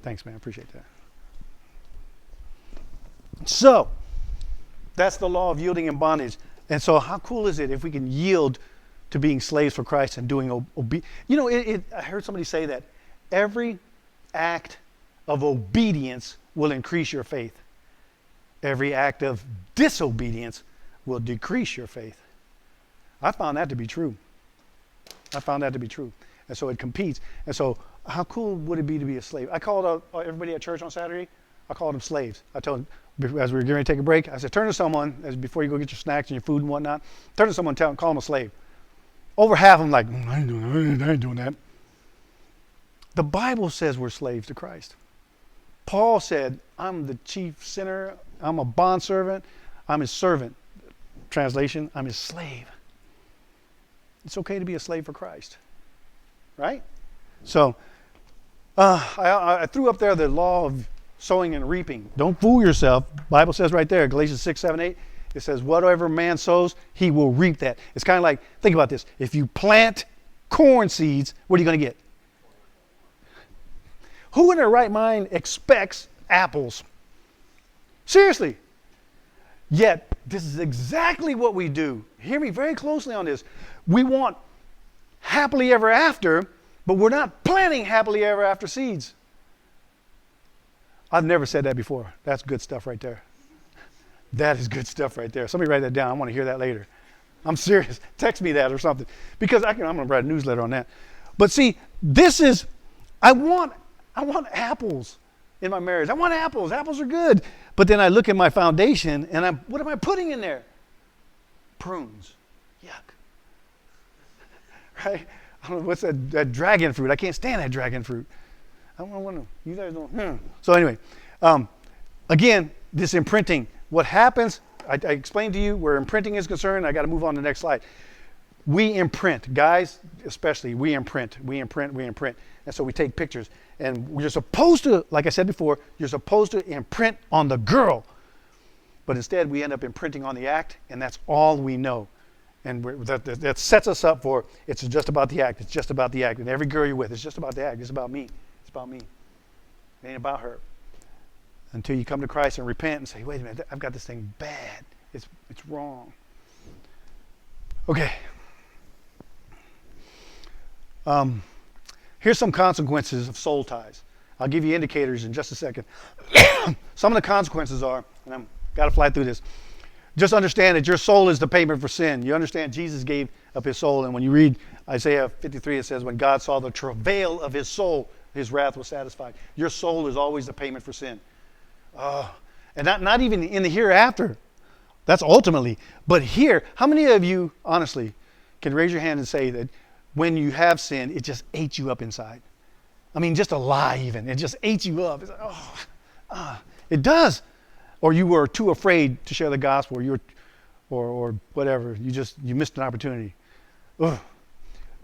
Thanks, man. I appreciate that. So, that's the law of yielding and bondage. And so how cool is it if we can yield to being slaves for Christ and doing obedience? You know, I heard somebody say that every act of obedience will increase your faith. Every act of disobedience will decrease your faith. I found that to be true. And so it competes. And so how cool would it be to be a slave? I called everybody at church on Saturday, I called them slaves. I told them, as we were getting ready to take a break, I said, turn to someone, before you go get your snacks and your food and whatnot, turn to someone and call them a slave. Over half of them like, I ain't doing that. The Bible says we're slaves to Christ. Paul said, I'm the chief sinner, I'm a bondservant, I'm his servant. Translation, I'm his slave. It's okay to be a slave for Christ. Right? So, I threw up there the law of sowing and reaping. Don't fool yourself. Bible says right there, Galatians 6, 7, 8, it says, whatever man sows, he will reap that. It's kind of like, think about this. If you plant corn seeds, what are you going to get? Who in their right mind expects apples? Seriously. Yet, this is exactly what we do. Hear me very closely on this. We want happily ever after, but we're not planting happily ever after seeds. I've never said that before. That's good stuff right there. That is good stuff right there. Somebody write that down. I want to hear that later. I'm serious. Text me that or something. Because I'm going to write a newsletter on that. But see, this is, I want apples in my marriage. I want apples. Apples are good. But then I look at my foundation and what am I putting in there? Prunes. Yuck. Right? I don't know, what's that dragon fruit? I can't stand that dragon fruit. I don't want to, you guys don't. So anyway, again, this imprinting. What happens, I explained to you where imprinting is concerned. I got to move on to the next slide. We imprint. Guys, especially, we imprint. And so we take pictures. And you're supposed to, like I said before, you're supposed to imprint on the girl. But instead, we end up imprinting on the act, and that's all we know. And that sets us up for, it's just about the act. It's just about the act. And every girl you're with, it's just about the act. It's about me. It's about me. It ain't about her. Until you come to Christ and repent and say, wait a minute, I've got this thing bad. It's wrong. Okay. Here's some consequences of soul ties. I'll give you indicators in just a second. Some of the consequences are, and I've got to fly through this. Just understand that your soul is the payment for sin. You understand Jesus gave up his soul. And when you read Isaiah 53, it says, when God saw the travail of his soul, his wrath was satisfied. Your soul is always the payment for sin. And not even in the hereafter. That's ultimately. But here, how many of you, honestly, can raise your hand and say that when you have sinned, it just ate you up inside? I mean, just a lie even. It just ate you up. It's like, it does. Or you were too afraid to share the gospel, or whatever. You missed an opportunity. Ugh.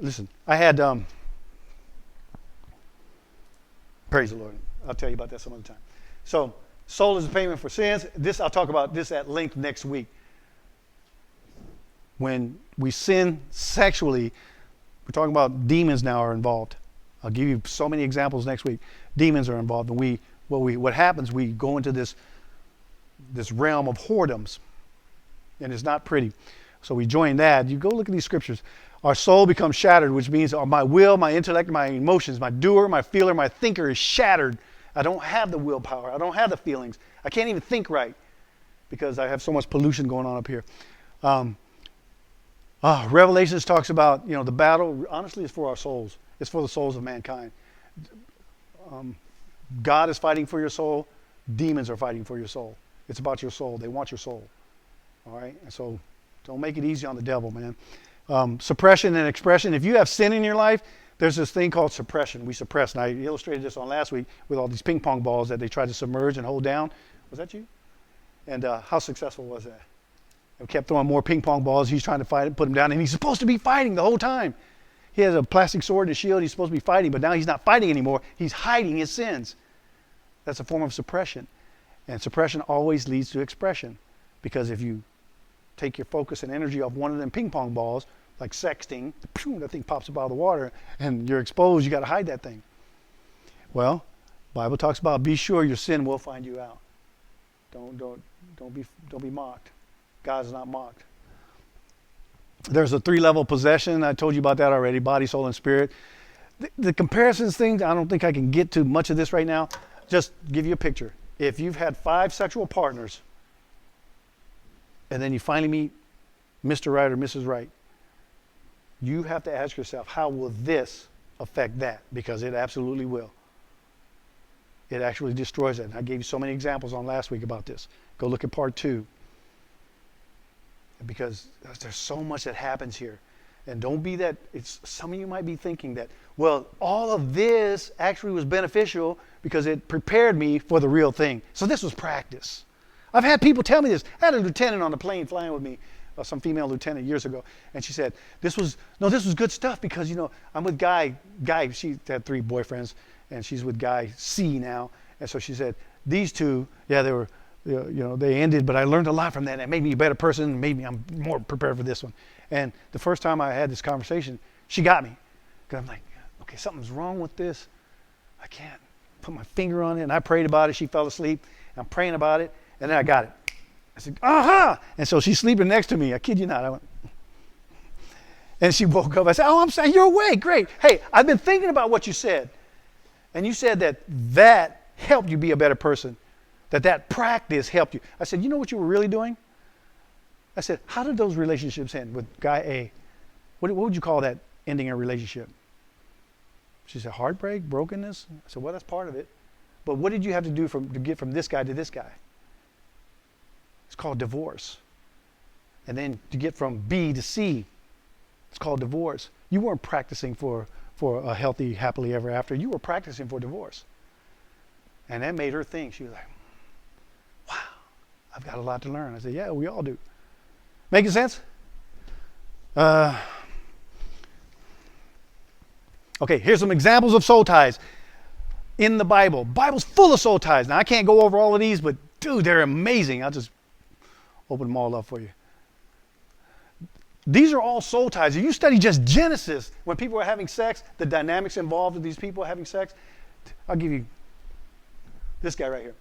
Listen, I had, praise the Lord. I'll tell you about that some other time. So, soul is the payment for sins. I'll talk about this at length next week. When we sin sexually, we're talking about demons now are involved. I'll give you so many examples next week. Demons are involved, and what happens? We go into this realm of whoredoms, and it's not pretty. So we join that. You go look at these scriptures. Our soul becomes shattered, which means my will, my intellect, my emotions, my doer, my feeler, my thinker is shattered. I don't have the willpower. I don't have the feelings. I can't even think right because I have so much pollution going on up here. Revelations talks about, the battle, honestly, is for our souls. It's for the souls of mankind. God is fighting for your soul. Demons are fighting for your soul. It's about your soul. They want your soul. All right? And so don't make it easy on the devil, man. Suppression and expression. If you have sin in your life, there's this thing called suppression. We suppress. And I illustrated this on last week with all these ping pong balls that they tried to submerge and hold down. Was that you? And how successful was that? We kept throwing more ping pong balls. He's trying to fight it, put him down. And he's supposed to be fighting the whole time. He has a plastic sword and a shield. He's supposed to be fighting. But now he's not fighting anymore. He's hiding his sins. That's a form of suppression. And suppression always leads to expression. Because if you take your focus and energy off one of them ping pong balls, like sexting, that thing pops up out of the water, and you're exposed, you got to hide that thing. Well, the Bible talks about be sure your sin will find you out. Don't be mocked. God is not mocked. There's a 3-level possession. I told you about that already, body, soul, and spirit. The comparisons thing, I don't think I can get to much of this right now. Just give you a picture. If you've had 5 sexual partners, and then you finally meet Mr. Right or Mrs. Right, you have to ask yourself, how will this affect that? Because it absolutely will. It actually destroys it. And I gave you so many examples on last week about this. Go look at part 2. Because there's so much that happens here. And don't be that, some of you might be thinking that, well, all of this actually was beneficial because it prepared me for the real thing. So this was practice. I've had people tell me this. I had a lieutenant on the plane flying with me, some female lieutenant years ago, and she said, this was good stuff because, I'm with guy, she had 3 boyfriends, and she's with guy C now. And so she said, these 2, they were, they ended, but I learned a lot from that. It made me a better person, I'm more prepared for this one. And the first time I had this conversation, she got me. Because I'm like, okay, something's wrong with this. I can't put my finger on it. And I prayed about it. She fell asleep. I'm praying about it. And then I got it. I said, aha! And so she's sleeping next to me. I kid you not. I went, and she woke up. I said, oh, I'm sorry. You're awake. Great. Hey, I've been thinking about what you said. And you said that helped you be a better person. That practice helped you. I said, you know what you were really doing? I said, how did those relationships end with guy A? What would you call that ending a relationship? She said, heartbreak, brokenness. I said, well, that's part of it. But what did you have to do to get from this guy to this guy? It's called divorce. And then to get from B to C, it's called divorce. You weren't practicing for a healthy, happily ever after. You were practicing for divorce. And that made her think. She was like, wow, I've got a lot to learn. I said, yeah, we all do. Making sense? Okay, here's some examples of soul ties in the Bible. Bible's full of soul ties. Now, I can't go over all of these, but dude, they're amazing. I'll just open them all up for you. These are all soul ties. If you study just Genesis, when people are having sex, the dynamics involved with these people having sex, I'll give you this guy right here.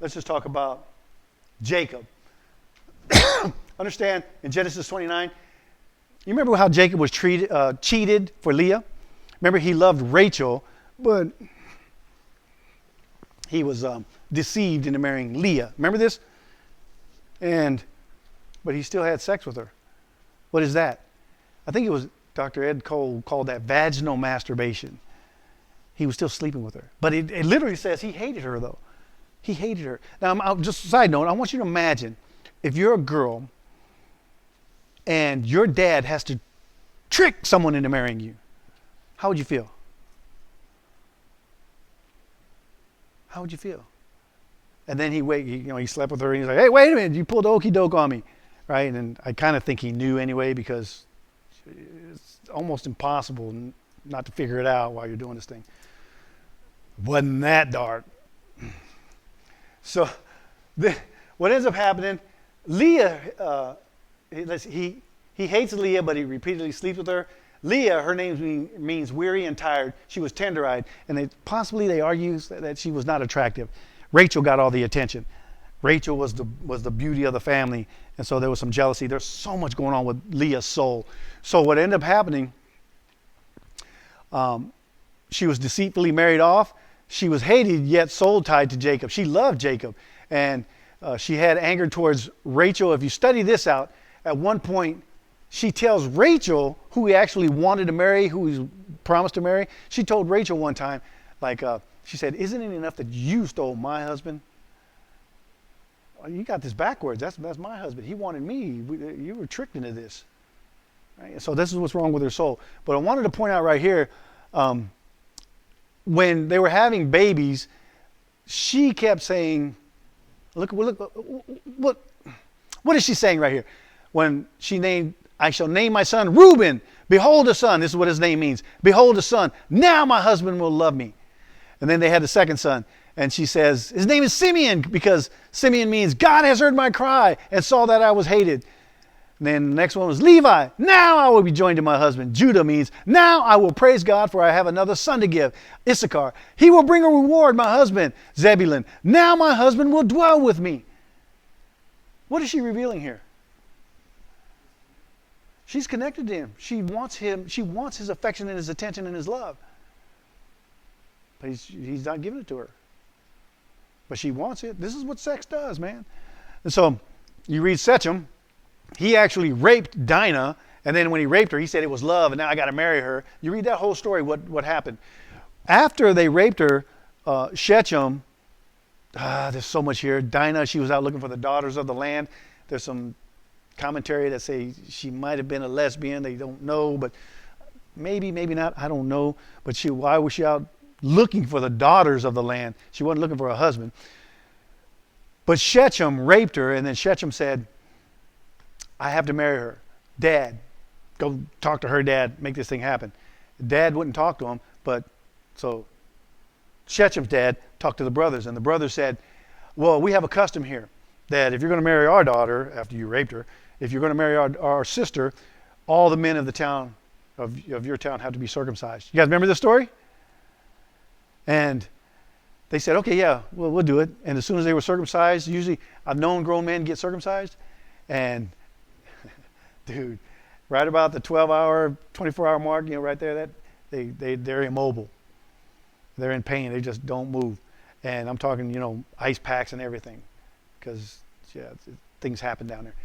Let's just talk about Jacob. Understand, in Genesis 29, you remember how Jacob was cheated for Leah? Remember, he loved Rachel, but he was deceived into marrying Leah. Remember this? But he still had sex with her. What is that? I think it was Dr. Ed Cole called that vaginal masturbation. He was still sleeping with her. But it literally says he hated her, though. He hated her. Now, just a side note, I want you to imagine if you're a girl and your dad has to trick someone into marrying you. How would you feel? How would you feel? And then he slept with her and he's like, hey, wait a minute, you pulled okey doke on me. Right? And I kind of think he knew anyway because it's almost impossible not to figure it out while you're doing this thing. Wasn't that dark. So what ends up happening, Leah, he hates Leah, but he repeatedly sleeps with her. Leah, her name means weary and tired. She was tender-eyed, and they argue that she was not attractive. Rachel got all the attention, Rachel was the beauty of the family, and so there was some jealousy. There's so much going on with Leah's soul. So what ended up happening, she was deceitfully married off. She was hated yet soul tied to Jacob. She loved Jacob, and she had anger towards Rachel. If you study this out, at one point she tells Rachel, who he actually wanted to marry, who he promised to marry. She told Rachel one time, she said, "Isn't it enough that you stole my husband? Oh, you got this backwards. That's my husband. He wanted me. You were tricked into this." Right? So this is what's wrong with her soul. But I wanted to point out right here, when they were having babies, she kept saying, look, what is she saying right here? When she named, "I shall name my son Reuben. Behold a son." This is what his name means. "Behold a son. Now my husband will love me." And then they had the second son. And she says, his name is Simeon, because Simeon means God has heard my cry and saw that I was hated. And then the next one was Levi. "Now I will be joined to my husband." Judah means, "Now I will praise God, for I have another son to give." Issachar, "He will bring a reward, my husband." Zebulun, "Now my husband will dwell with me." What is she revealing here? She's connected to him. She wants him. She wants his affection and his attention and his love. But he's not giving it to her. But she wants it. This is what sex does, man. And so you read Shechem. He actually raped Dinah, and then when he raped her, he said it was love, and now I got to marry her. You read that whole story, what happened. After they raped her, Shechem, there's so much here. Dinah, she was out looking for the daughters of the land. There's some commentary that say she might have been a lesbian. They don't know, but maybe not. I don't know. But why was she out looking for the daughters of the land? She wasn't looking for a husband. But Shechem raped her, and then Shechem said, "I have to marry her. Dad, go talk to her dad, make this thing happen." Dad wouldn't talk to him, but so Shechem's dad talked to the brothers, and the brothers said, "Well, we have a custom here that if you're going to marry our daughter after you raped her, if you're going to marry our sister, all the men of the town, of your town, have to be circumcised." You guys remember this story? And they said, "Okay, yeah, well, we'll do it." And as soon as they were circumcised, usually I've known grown men get circumcised, and dude, right about the 12-hour, 24-hour mark, right there, they're immobile. They're in pain. They just don't move. And I'm talking, ice packs and everything, because things happen down there.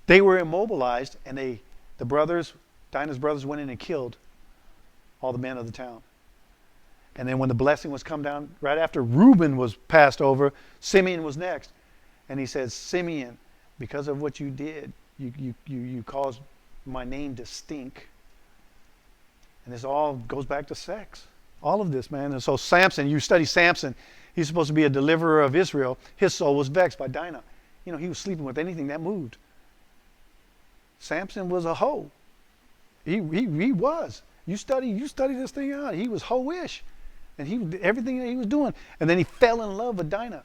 They were immobilized, and Dinah's brothers went in and killed all the men of the town. And then when the blessing was come down, right after Reuben was passed over, Simeon was next. And he says, "Simeon, because of what you did, you caused my name to stink." And this all goes back to sex. All of this, man. And so Samson, you study Samson, he's supposed to be a deliverer of Israel. His soul was vexed by Dinah. He was sleeping with anything that moved. Samson was a hoe. He was. You study this thing out. He was hoe-ish. And everything that he was doing. And then he fell in love with Delilah.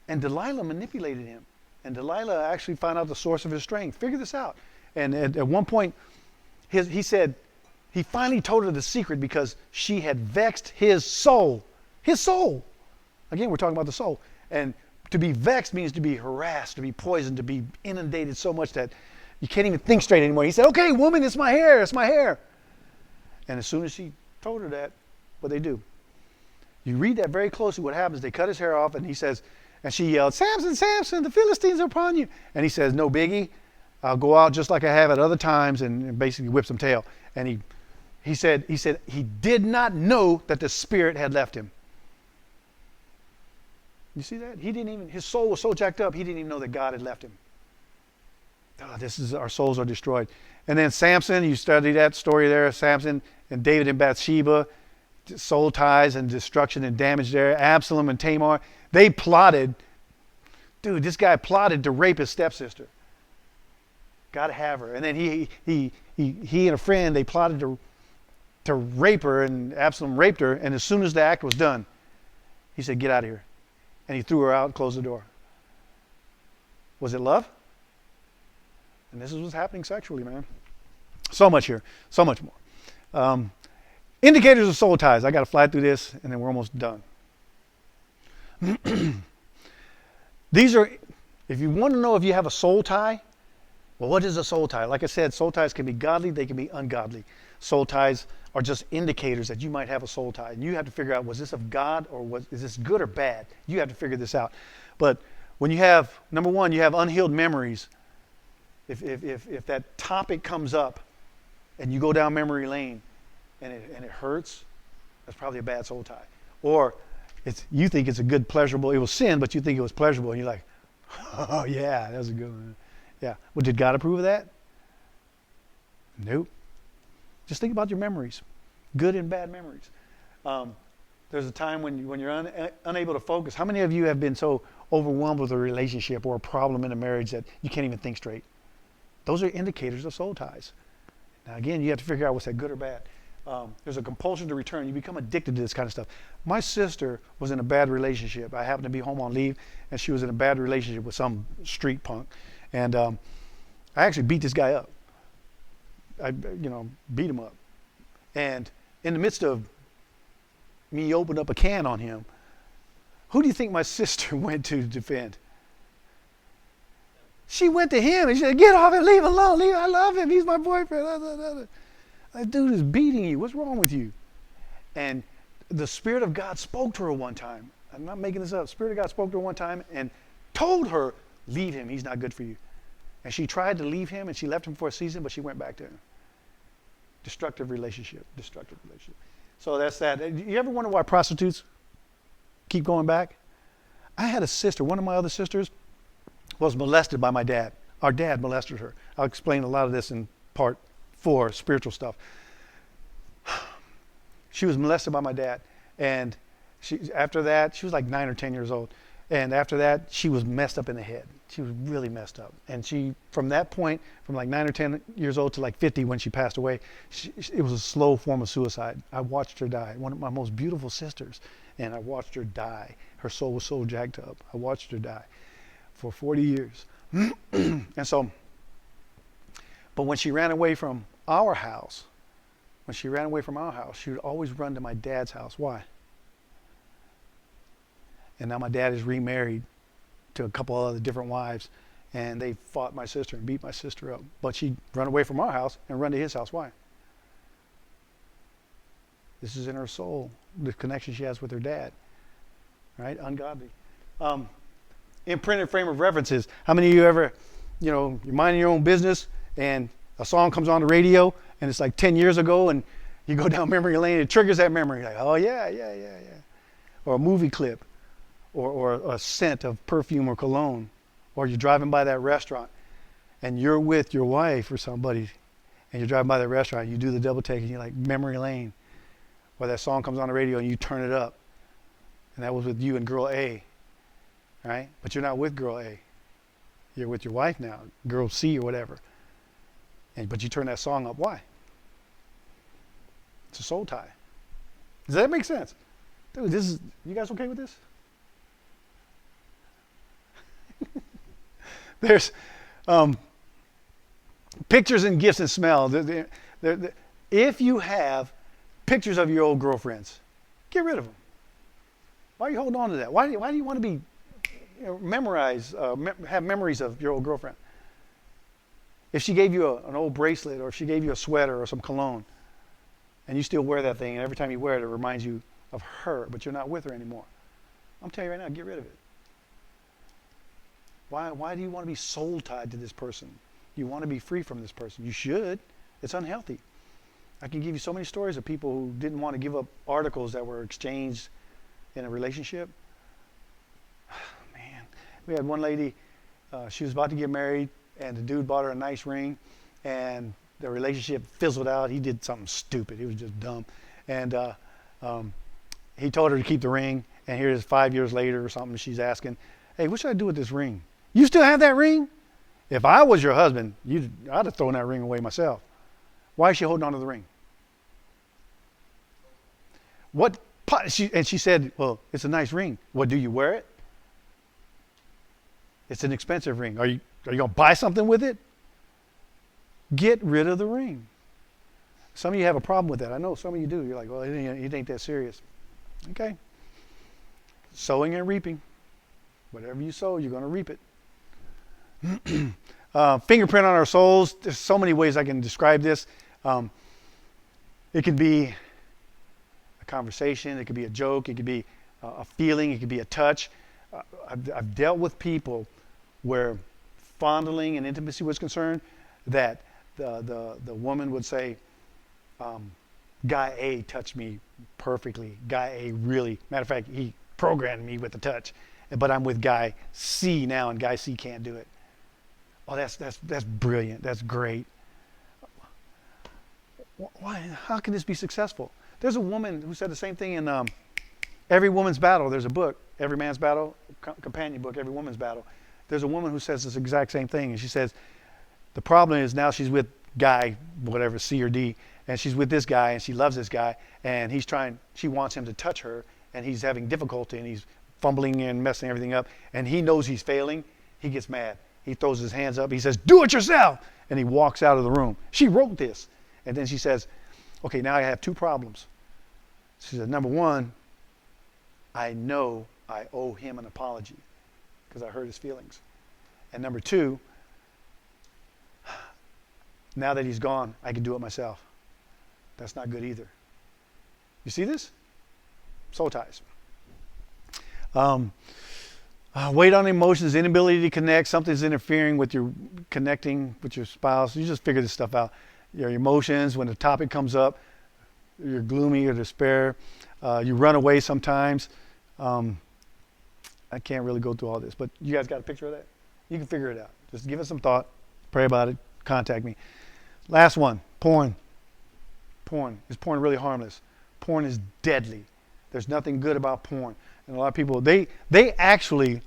And Delilah manipulated him. And Delilah actually found out the source of his strength. Figure this out. And at one point, he said, he finally told her the secret because she had vexed his soul. His soul. Again, we're talking about the soul. And to be vexed means to be harassed, to be poisoned, to be inundated so much that you can't even think straight anymore. He said, "Okay, woman, it's my hair. It's my hair." And as soon as she told her that, what they do? You read that very closely. What happens? They cut his hair off, and he says, and she yelled, "Samson, Samson, the Philistines are upon you." And he says, "No biggie. I'll go out just like I have at other times," and basically whips some tail. And he said he did not know that the spirit had left him. You see that? His soul was so jacked up, he didn't even know that God had left him. Our souls are destroyed. And then Samson, you study that story there, Samson and David and Bathsheba, soul ties and destruction and damage there. Absalom and Tamar, they plotted. Dude, this guy plotted to rape his stepsister. Got to have her. And then he and a friend, they plotted to rape her, and Absalom raped her. And as soon as the act was done, he said, "Get out of here." And he threw her out and closed the door. Was it love? And this is what's happening sexually, man. So much here. So much more. Indicators of soul ties. I got to fly through this, and then we're almost done. These are, if you want to know if you have a soul tie, well, what is a soul tie? Like I said, soul ties can be godly, they can be ungodly. Soul ties are just indicators that you might have a soul tie. And you have to figure out, was this of God or is this good or bad? You have to figure this out. But when you have, number one, you have unhealed memories. If that topic comes up and you go down memory lane and it hurts, that's probably a bad soul tie. Or you think it's a good, pleasurable, it was sin, but you think it was pleasurable, and you're like, oh yeah, that was a good one. Yeah. Well, did God approve of that? Nope. Just think about your memories, good and bad memories. There's a time when you're unable to focus. How many of you have been so overwhelmed with a relationship or a problem in a marriage that you can't even think straight? Those are indicators of soul ties. Now again, you have to figure out what's that, good or bad. There's a compulsion to return. You become addicted to this kind of stuff. My sister was in a bad relationship. I happened to be home on leave, and she was in a bad relationship with some street punk. And I actually beat this guy up. I beat him up. And in the midst of me opening up a can on him, who do you think my sister went to defend? She went to him and she said, get off him, leave him alone, I love him, he's my boyfriend. That dude is beating you, what's wrong with you? And the Spirit of God spoke to her one time. I'm not making this up. The Spirit of God spoke to her one time and told her, leave him, he's not good for you. And she tried to leave him and she left him for a season, but she went back to him. Destructive relationship. So that's that. You ever wonder why prostitutes keep going back? I had a sister, one of my other sisters was molested by my dad. Our dad molested her. I'll explain a lot of this in part 4, spiritual stuff. She was molested by my dad. And after that, she was like 9 or 10 years old. And after that, she was messed up in the head. She was really messed up. And she, from that point, from like 9 or 10 years old to like 50 when she passed away, it was a slow form of suicide. I watched her die. One of my most beautiful sisters. And I watched her die. Her soul was so jacked up. I watched her die for 40 years. And so, but when she ran away from our house, she would always run to my dad's house. Why? And now my dad is remarried to a couple other different wives, and they fought my sister and beat my sister up. But she'd run away from our house and run to his house. Why? This is in her soul, the connection she has with her dad. Right? Ungodly. Imprinted frame of references. How many of you ever, you're minding your own business and a song comes on the radio and it's like 10 years ago and you go down memory lane and it triggers that memory. Like, oh yeah. Or a movie clip or a scent of perfume or cologne. Or you're driving by that restaurant and you're with your wife or somebody and you're driving by that restaurant and you do the double take and you're like, memory lane. Or that song comes on the radio and you turn it up. And that was with you and girl A. Right? But you're not with girl A. You're with your wife now, girl C or whatever. But you turn that song up. Why? It's a soul tie. Does that make sense? Dude, you guys okay with this? There's pictures and gifts and smell. If you have pictures of your old girlfriends, get rid of them. Why are you holding on to that? Why do you want to be have memories of your old girlfriend? If she gave you an old bracelet or if she gave you a sweater or some cologne and you still wear that thing and every time you wear it, it reminds you of her, but you're not with her anymore. I'm telling you right now, get rid of it. Why do you want to be soul tied to this person? You want to be free from this person. You should. It's unhealthy. I can give you so many stories of people who didn't want to give up articles that were exchanged in a relationship. Man, we had one lady, she was about to get married and the dude bought her a nice ring and the relationship fizzled out. He did something stupid. It was just dumb. And he told her to keep the ring, and here it is 5 years later or something, she's asking, hey, what should I do with this ring? You still have that ring? If I was your husband, I'd have thrown that ring away myself. Why is she holding on to the ring? And she said, well, it's a nice ring. Well, do you wear it? It's an expensive ring. Are you going to buy something with it? Get rid of the ring. Some of you have a problem with that. I know some of you do. You're like, well, it ain't that serious. Okay. Sowing and reaping. Whatever you sow, you're going to reap it. Fingerprint on our souls. There's so many ways I can describe this. It can be a conversation. It could be a joke. It could be a feeling. It could be a touch. I've dealt with people where fondling and intimacy was concerned, that the woman would say, Guy A touched me perfectly. Guy A really, matter of fact, he programmed me with the touch. But I'm with Guy C now, and Guy C can't do it. Oh, that's brilliant. That's great. Why? How can this be successful? There's a woman who said the same thing in Every Woman's Battle. There's a book, Every Man's Battle, companion book, Every Woman's Battle. There's a woman who says this exact same thing, and she says the problem is now she's with Guy, whatever, C or D, and she's with this guy, and she loves this guy, and she wants him to touch her, and he's having difficulty, and he's fumbling and messing everything up, and he knows he's failing. He gets mad. He throws his hands up. He says, "Do it yourself!" And he walks out of the room. She wrote this. And then she says, okay, now I have two problems. She said, number one, I know I owe him an apology because I hurt his feelings. And number two, now that he's gone, I can do it myself. That's not good either. You see this? Soul ties. Weight on emotions, inability to connect, something's interfering with your connecting with your spouse. You just figure this stuff out. Your emotions, when the topic comes up, you're gloomy or despair. You run away sometimes. I can't really go through all this, but you guys got a picture of that? You can figure it out. Just give it some thought. Pray about it. Contact me. Last one, porn. Porn. Is porn really harmless? Porn is deadly. There's nothing good about porn. And a lot of people, they actually,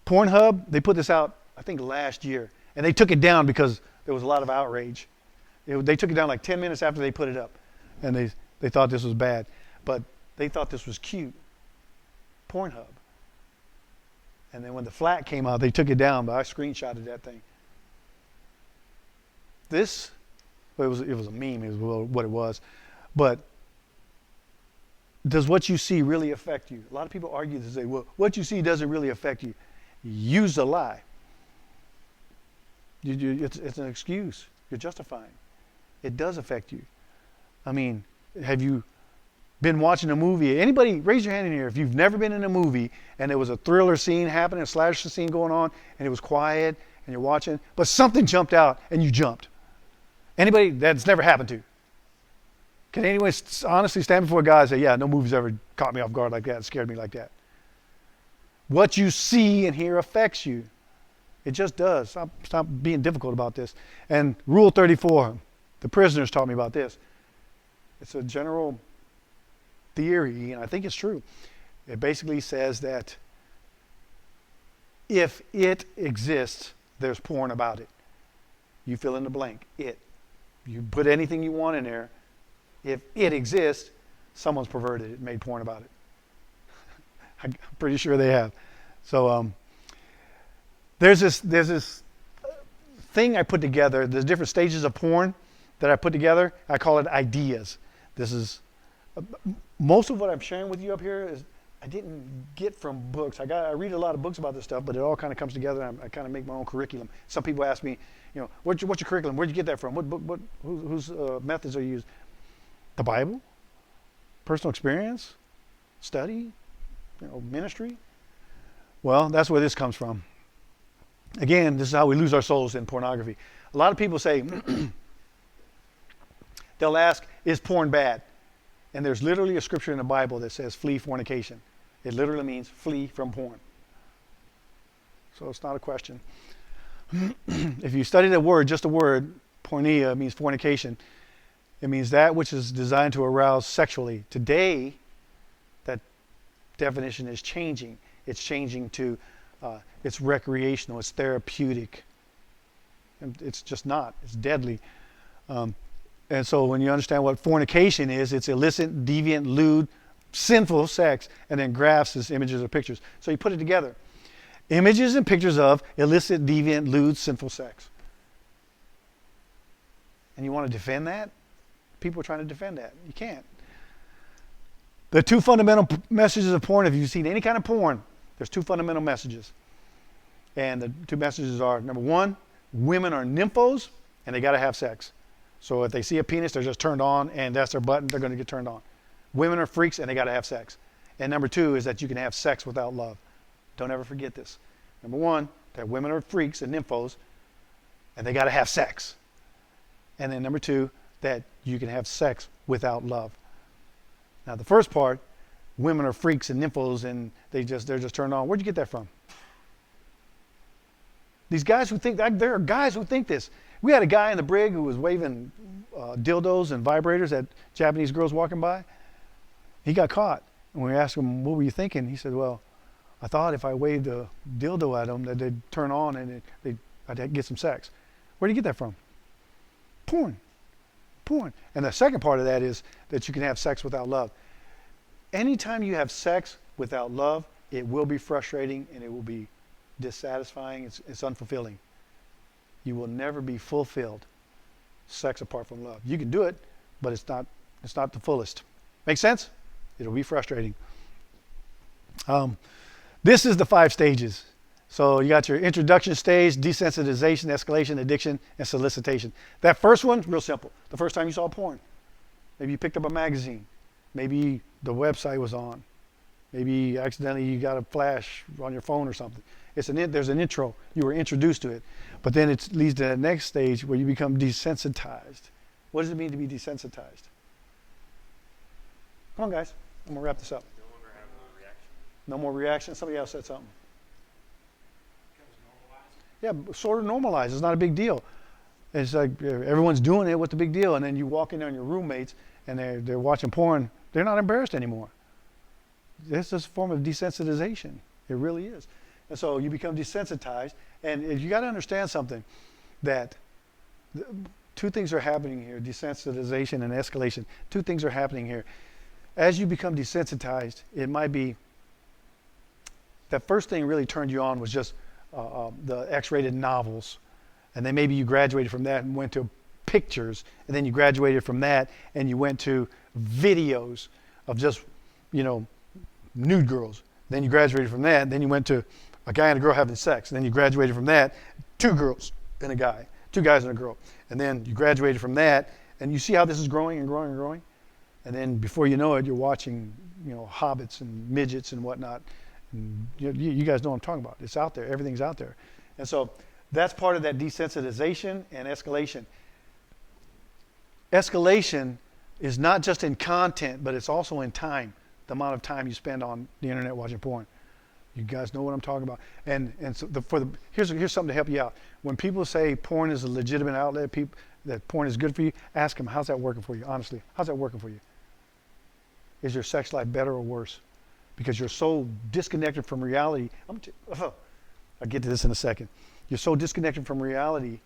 Pornhub, they put this out, I think last year, and they took it down because there was a lot of outrage. They took it down like 10 minutes after they put it up, and they thought this was bad. But they thought this was cute. Pornhub. And then when the flat came out, they took it down, but I screenshotted that thing. This, well, it was a meme, is what it was. But does what you see really affect you? A lot of people argue to say, well, what you see doesn't really affect you. Use a lie. It's an excuse. You're justifying. It does affect you. I mean, have you been watching a movie? Anybody, raise your hand in here if you've never been in a movie and there was a thriller scene happening, a slasher scene going on, and it was quiet and you're watching, but something jumped out and you jumped. Anybody that's never happened to? Can anyone honestly stand before God and say, yeah, no movie's ever caught me off guard like that and scared me like that? What you see and hear affects you. It just does. Stop being difficult about this. And Rule 34, the prisoners taught me about this. It's a general theory, and I think it's true. It basically says that if it exists, there's porn about it. You fill in the blank, it. You put anything you want in there. If it exists, someone's perverted it, made porn about it. I'm pretty sure they have. So there's this thing I put together. There's different stages of porn that I put together. I call it ideas. This is most of what I'm sharing with you up here is I didn't get from books. I read a lot of books about this stuff, but it all kind of comes together. And I kind of make my own curriculum. Some people ask me, what's your curriculum? Where'd you get that from? What book? Whose methods are used? The Bible, personal experience, study, ministry. Well, that's where this comes from. Again, this is how we lose our souls in pornography. A lot of people say, they'll ask, is porn bad? And there's literally a scripture in the Bible that says flee fornication. It literally means flee from porn. So it's not a question. If you study the word, just the word, porneia means fornication. It means that which is designed to arouse sexually. Today, that definition is changing. It's changing to, it's recreational, it's therapeutic. And it's just not. It's deadly. And so when you understand what fornication is, it's illicit, deviant, lewd, sinful sex, and then graphs is images or pictures. So you put it together. Images and pictures of illicit, deviant, lewd, sinful sex. And you want to defend that? People are trying to defend that. You can't. The two fundamental messages of porn, if you've seen any kind of porn, there's two fundamental messages. And the two messages are, number one, women are nymphos and they got to have sex. So if they see a penis, they're just turned on and that's their button, they're going to get turned on. Women are freaks and they got to have sex. And number two is that you can have sex without love. Don't ever forget this. Number one, that women are freaks and nymphos and they got to have sex. And then number two, that you can have sex without love. Now the first part, women are freaks and nymphos and they're just turned on. Where'd you get that from? These guys who think, there are guys who think this. We had a guy in the brig who was waving dildos and vibrators at Japanese girls walking by. He got caught. And we asked him, what were you thinking? He said, well, I thought if I waved a dildo at them that they'd turn on and I'd get some sex. Where did you get that from? Porn. Porn. And the second part of that is that you can have sex without love. Anytime you have sex without love, it will be frustrating and it will be dissatisfying. It's unfulfilling. You will never be fulfilled. Sex apart from love. You can do it, but it's not the fullest. Make sense? It'll be frustrating. This is the 5 stages. So you got your introduction stage, desensitization, escalation, addiction, and solicitation. That first one's real simple. The first time you saw porn. Maybe you picked up a magazine. Maybe the website was on. Maybe accidentally you got a flash on your phone or something. There's an intro. You were introduced to it. But then it leads to the next stage where you become desensitized. What does it mean to be desensitized? Come on, guys. I'm going to wrap this up. No longer have a reaction. No more reaction. Somebody else said something. Becomes normalized. Yeah, sort of normalized. It's not a big deal. It's like everyone's doing it. What's the big deal? And then you walk in there and your roommates and they're watching porn. They're not embarrassed anymore. This is a form of desensitization. It really is. And so you become desensitized. And you got to understand something, that two things are happening here, desensitization and escalation. Two things are happening here. As you become desensitized, it might be that first thing really turned you on was just the X-rated novels. And then maybe you graduated from that and went to pictures. And then you graduated from that and you went to videos of just, nude girls. Then you graduated from that. And then you went to a guy and a girl having sex. And then you graduated from that, 2 girls and a guy. 2 guys and a girl. And then you graduated from that. And you see how this is growing and growing and growing. And then before you know it, you're watching, hobbits and midgets and whatnot. And you guys know what I'm talking about. It's out there. Everything's out there. And so that's part of that desensitization and escalation. Escalation is not just in content, but it's also in time. The amount of time you spend on the internet watching porn. You guys know what I'm talking about. And so here's something to help you out. When people say porn is a legitimate outlet, that porn is good for you, ask them, how's that working for you? Honestly, how's that working for you? Is your sex life better or worse? Because you're so disconnected from reality. I'll get to this in a second. You're so disconnected from reality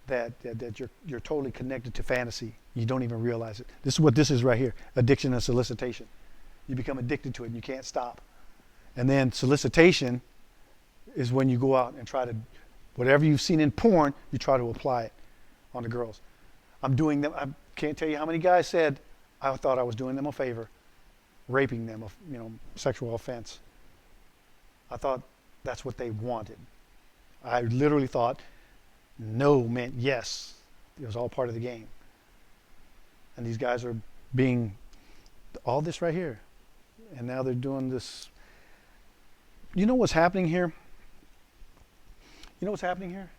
that you're totally connected to fantasy. You don't even realize it. This is what this is right here, addiction and solicitation. You become addicted to it and you can't stop. And then solicitation is when you go out and try to, whatever you've seen in porn, you try to apply it on the girls. I'm doing them, I can't tell you how many guys said, I thought I was doing them a favor, raping them, sexual offense. I thought that's what they wanted. I literally thought no meant yes. It was all part of the game. And these guys are being, all this right here. And now they're doing this. You know what's happening here? You know what's happening here?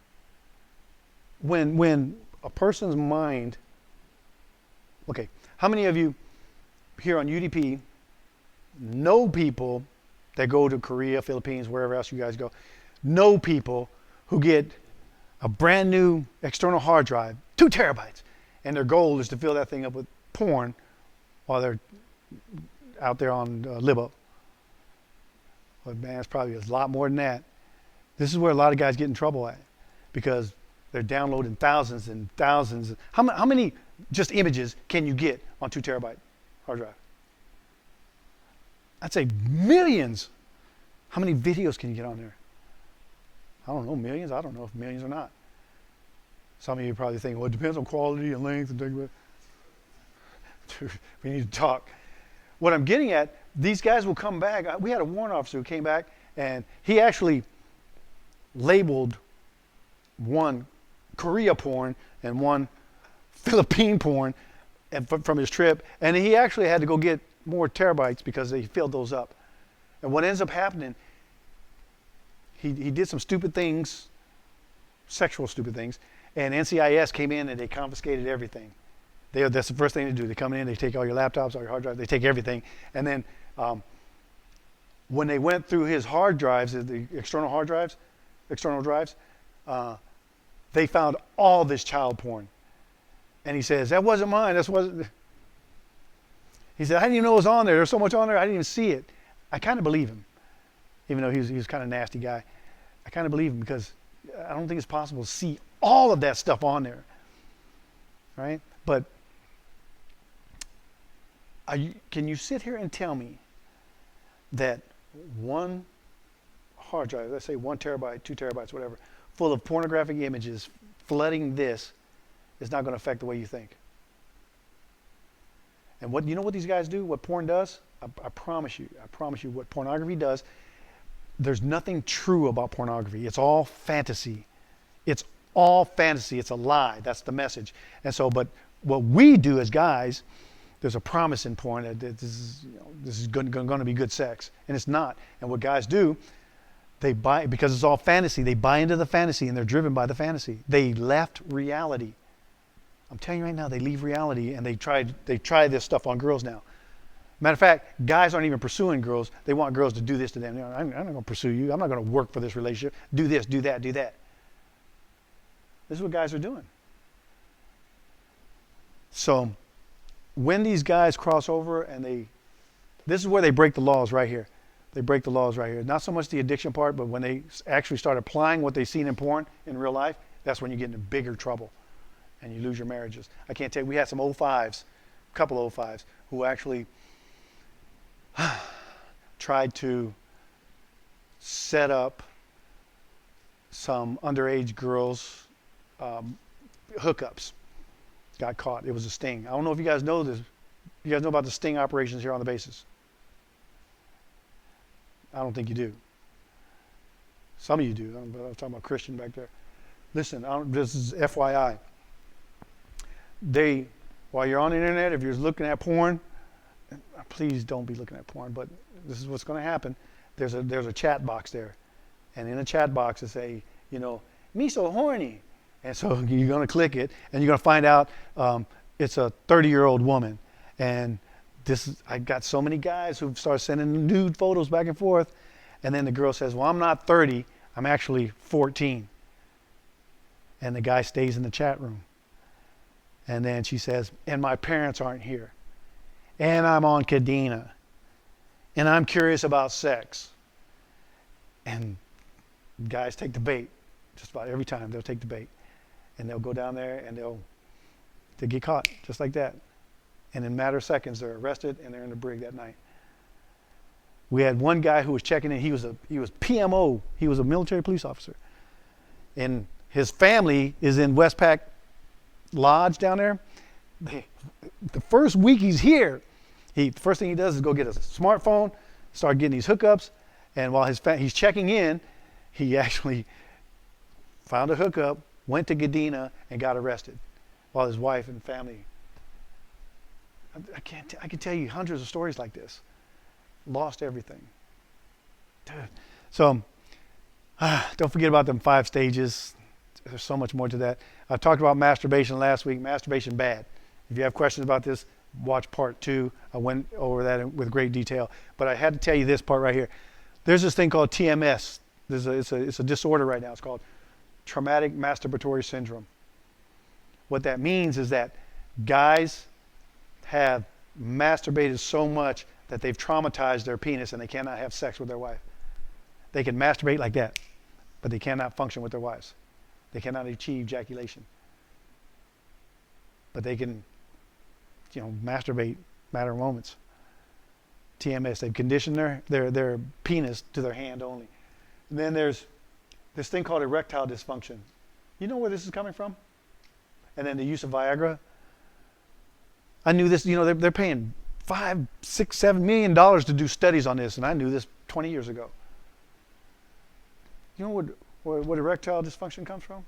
When a person's mind, okay, how many of you here on UDP know people that go to Korea, Philippines, wherever else you guys go, know people who get a brand new external hard drive, 2 terabytes, and their goal is to fill that thing up with porn while they're out there on Libo. But man, it's probably a lot more than that. This is where a lot of guys get in trouble at, because they're downloading thousands and thousands. How many just images can you get on 2 terabyte hard drive? I'd say millions. How many videos can you get on there? I don't know, millions. I don't know if millions or not. Some of you probably think, well, it depends on quality and length and things. We need to talk. what I'm getting at, these guys will come back. We had a warrant officer who came back, and he actually labeled one Korea porn and one Philippine porn from his trip, and he actually had to go get more terabytes because they filled those up. And what ends up happening, he did some stupid things, sexual stupid things, and NCIS came in and they confiscated everything. That's the first thing they do. They come in, they take all your laptops, all your hard drives, they take everything. And then when they went through his hard drives, the external hard drives, they found all this child porn. And he says, that wasn't mine, that wasn't. He said, I didn't even know it was on there. There's so much on there, I didn't even see it. I kind of believe him, even though he was kind of a nasty guy. I kind of believe him because I don't think it's possible to see all of that stuff on there, right? But can you sit here and tell me that one hard drive, let's say 1 terabyte, 2 terabytes, whatever, full of pornographic images flooding this is not going to affect the way you think? And what you know what these guys do, what porn does? I promise you what pornography does, there's nothing true about pornography. It's all fantasy. It's all fantasy. It's a lie. That's the message. And so, but what we do as guys, there's a promise in porn that this is going to be good sex, and it's not. And what guys do, they buy, because it's all fantasy, they buy into the fantasy and they're driven by the fantasy. They left reality. I'm telling you right now, they leave reality and they try this stuff on girls now. Matter of fact, guys aren't even pursuing girls. They want girls to do this to them. You know, I'm not going to pursue you. I'm not going to work for this relationship. Do this, do that, do that. This is what guys are doing. So when these guys cross over and this is where they break the laws right here. They break the laws right here. Not so much the addiction part, but when they actually start applying what they've seen in porn in real life, that's when you get into bigger trouble and you lose your marriages. I can't tell you, we had some 05s, a couple 05s, who actually tried to set up some underage girls' hookups. Got caught. It was a sting. I don't know if you guys know this. You guys know about the sting operations here on the bases? I don't think you do. Some of you do. I was talking about Christian back there. Listen, this is FYI. While you're on the internet, if you're looking at porn, please don't be looking at porn, but this is what's going to happen. There's a chat box there. And in the chat box, it say, me so horny. And so you're going to click it, and you're going to find out it's a 30-year-old woman. And I got so many guys who've started sending nude photos back and forth. And then the girl says, well, I'm not 30. I'm actually 14. And the guy stays in the chat room. And then she says, and my parents aren't here. And I'm on Cadena. And I'm curious about sex. And guys take the bait. Just about every time they'll take the bait. And they'll go down there and they'll get caught just like that. And in a matter of seconds, they're arrested and they're in the brig that night. We had one guy who was checking in. He was PMO. He was a military police officer. And his family is in Westpac Lodge down there. The first week he's here, the first thing he does is go get a smartphone, start getting these hookups, and while he's checking in, he actually found a hookup, went to Gadena, and got arrested, while his wife and family. I can tell you hundreds of stories like this. Lost everything. Dude. So don't forget about them 5 stages. There's so much more to that. I talked about masturbation last week. Masturbation bad. If you have questions about this, watch part 2. I went over that with great detail. But I had to tell you this part right here. There's this thing called TMS. It's a disorder right now. It's called Traumatic Masturbatory Syndrome. What that means is that guys have masturbated so much that they've traumatized their penis and they cannot have sex with their wife. They can masturbate like that, but they cannot function with their wives. They cannot achieve ejaculation. But they can, masturbate matter of moments. TMS, they've conditioned their penis to their hand only. And then there's this thing called erectile dysfunction. You know where this is coming from? And then the use of Viagra. I knew this, they're paying $5, $6, $7 million to do studies on this, and I knew this 20 years ago. You know what erectile dysfunction comes from?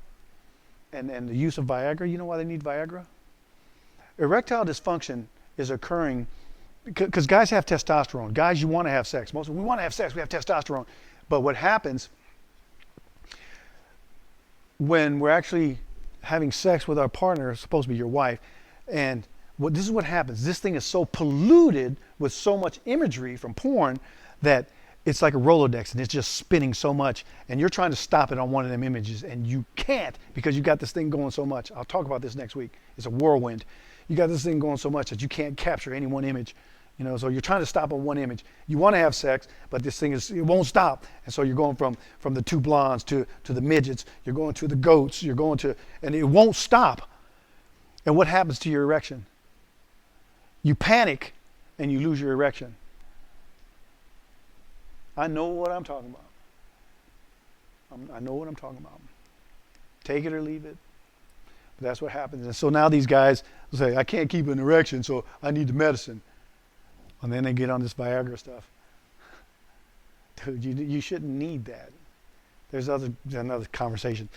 And the use of Viagra. You know why they need Viagra? Erectile dysfunction is occurring because guys have testosterone. Guys, you want to have sex. We want to have sex. We have testosterone. But what happens when we're actually having sex with our partner, supposed to be your wife, and this is what happens. This thing is so polluted with so much imagery from porn that it's like a Rolodex, and it's just spinning so much, and you're trying to stop it on one of them images, and you can't because you got this thing going so much. I'll talk about this next week. It's a whirlwind. You got this thing going so much that you can't capture any one image. You know, so you're trying to stop on one image. You want to have sex, but this thing it won't stop. And so you're going from the two blondes to the midgets. You're going to the goats. You're going to, and it won't stop. And what happens to your erection? You panic, and you lose your erection. I know what I'm talking about. I know what I'm talking about. Take it or leave it. But that's what happens. And so now these guys say, I can't keep an erection, so I need the medicine. And then they get on this Viagra stuff. Dude, you shouldn't need that. There's another conversation.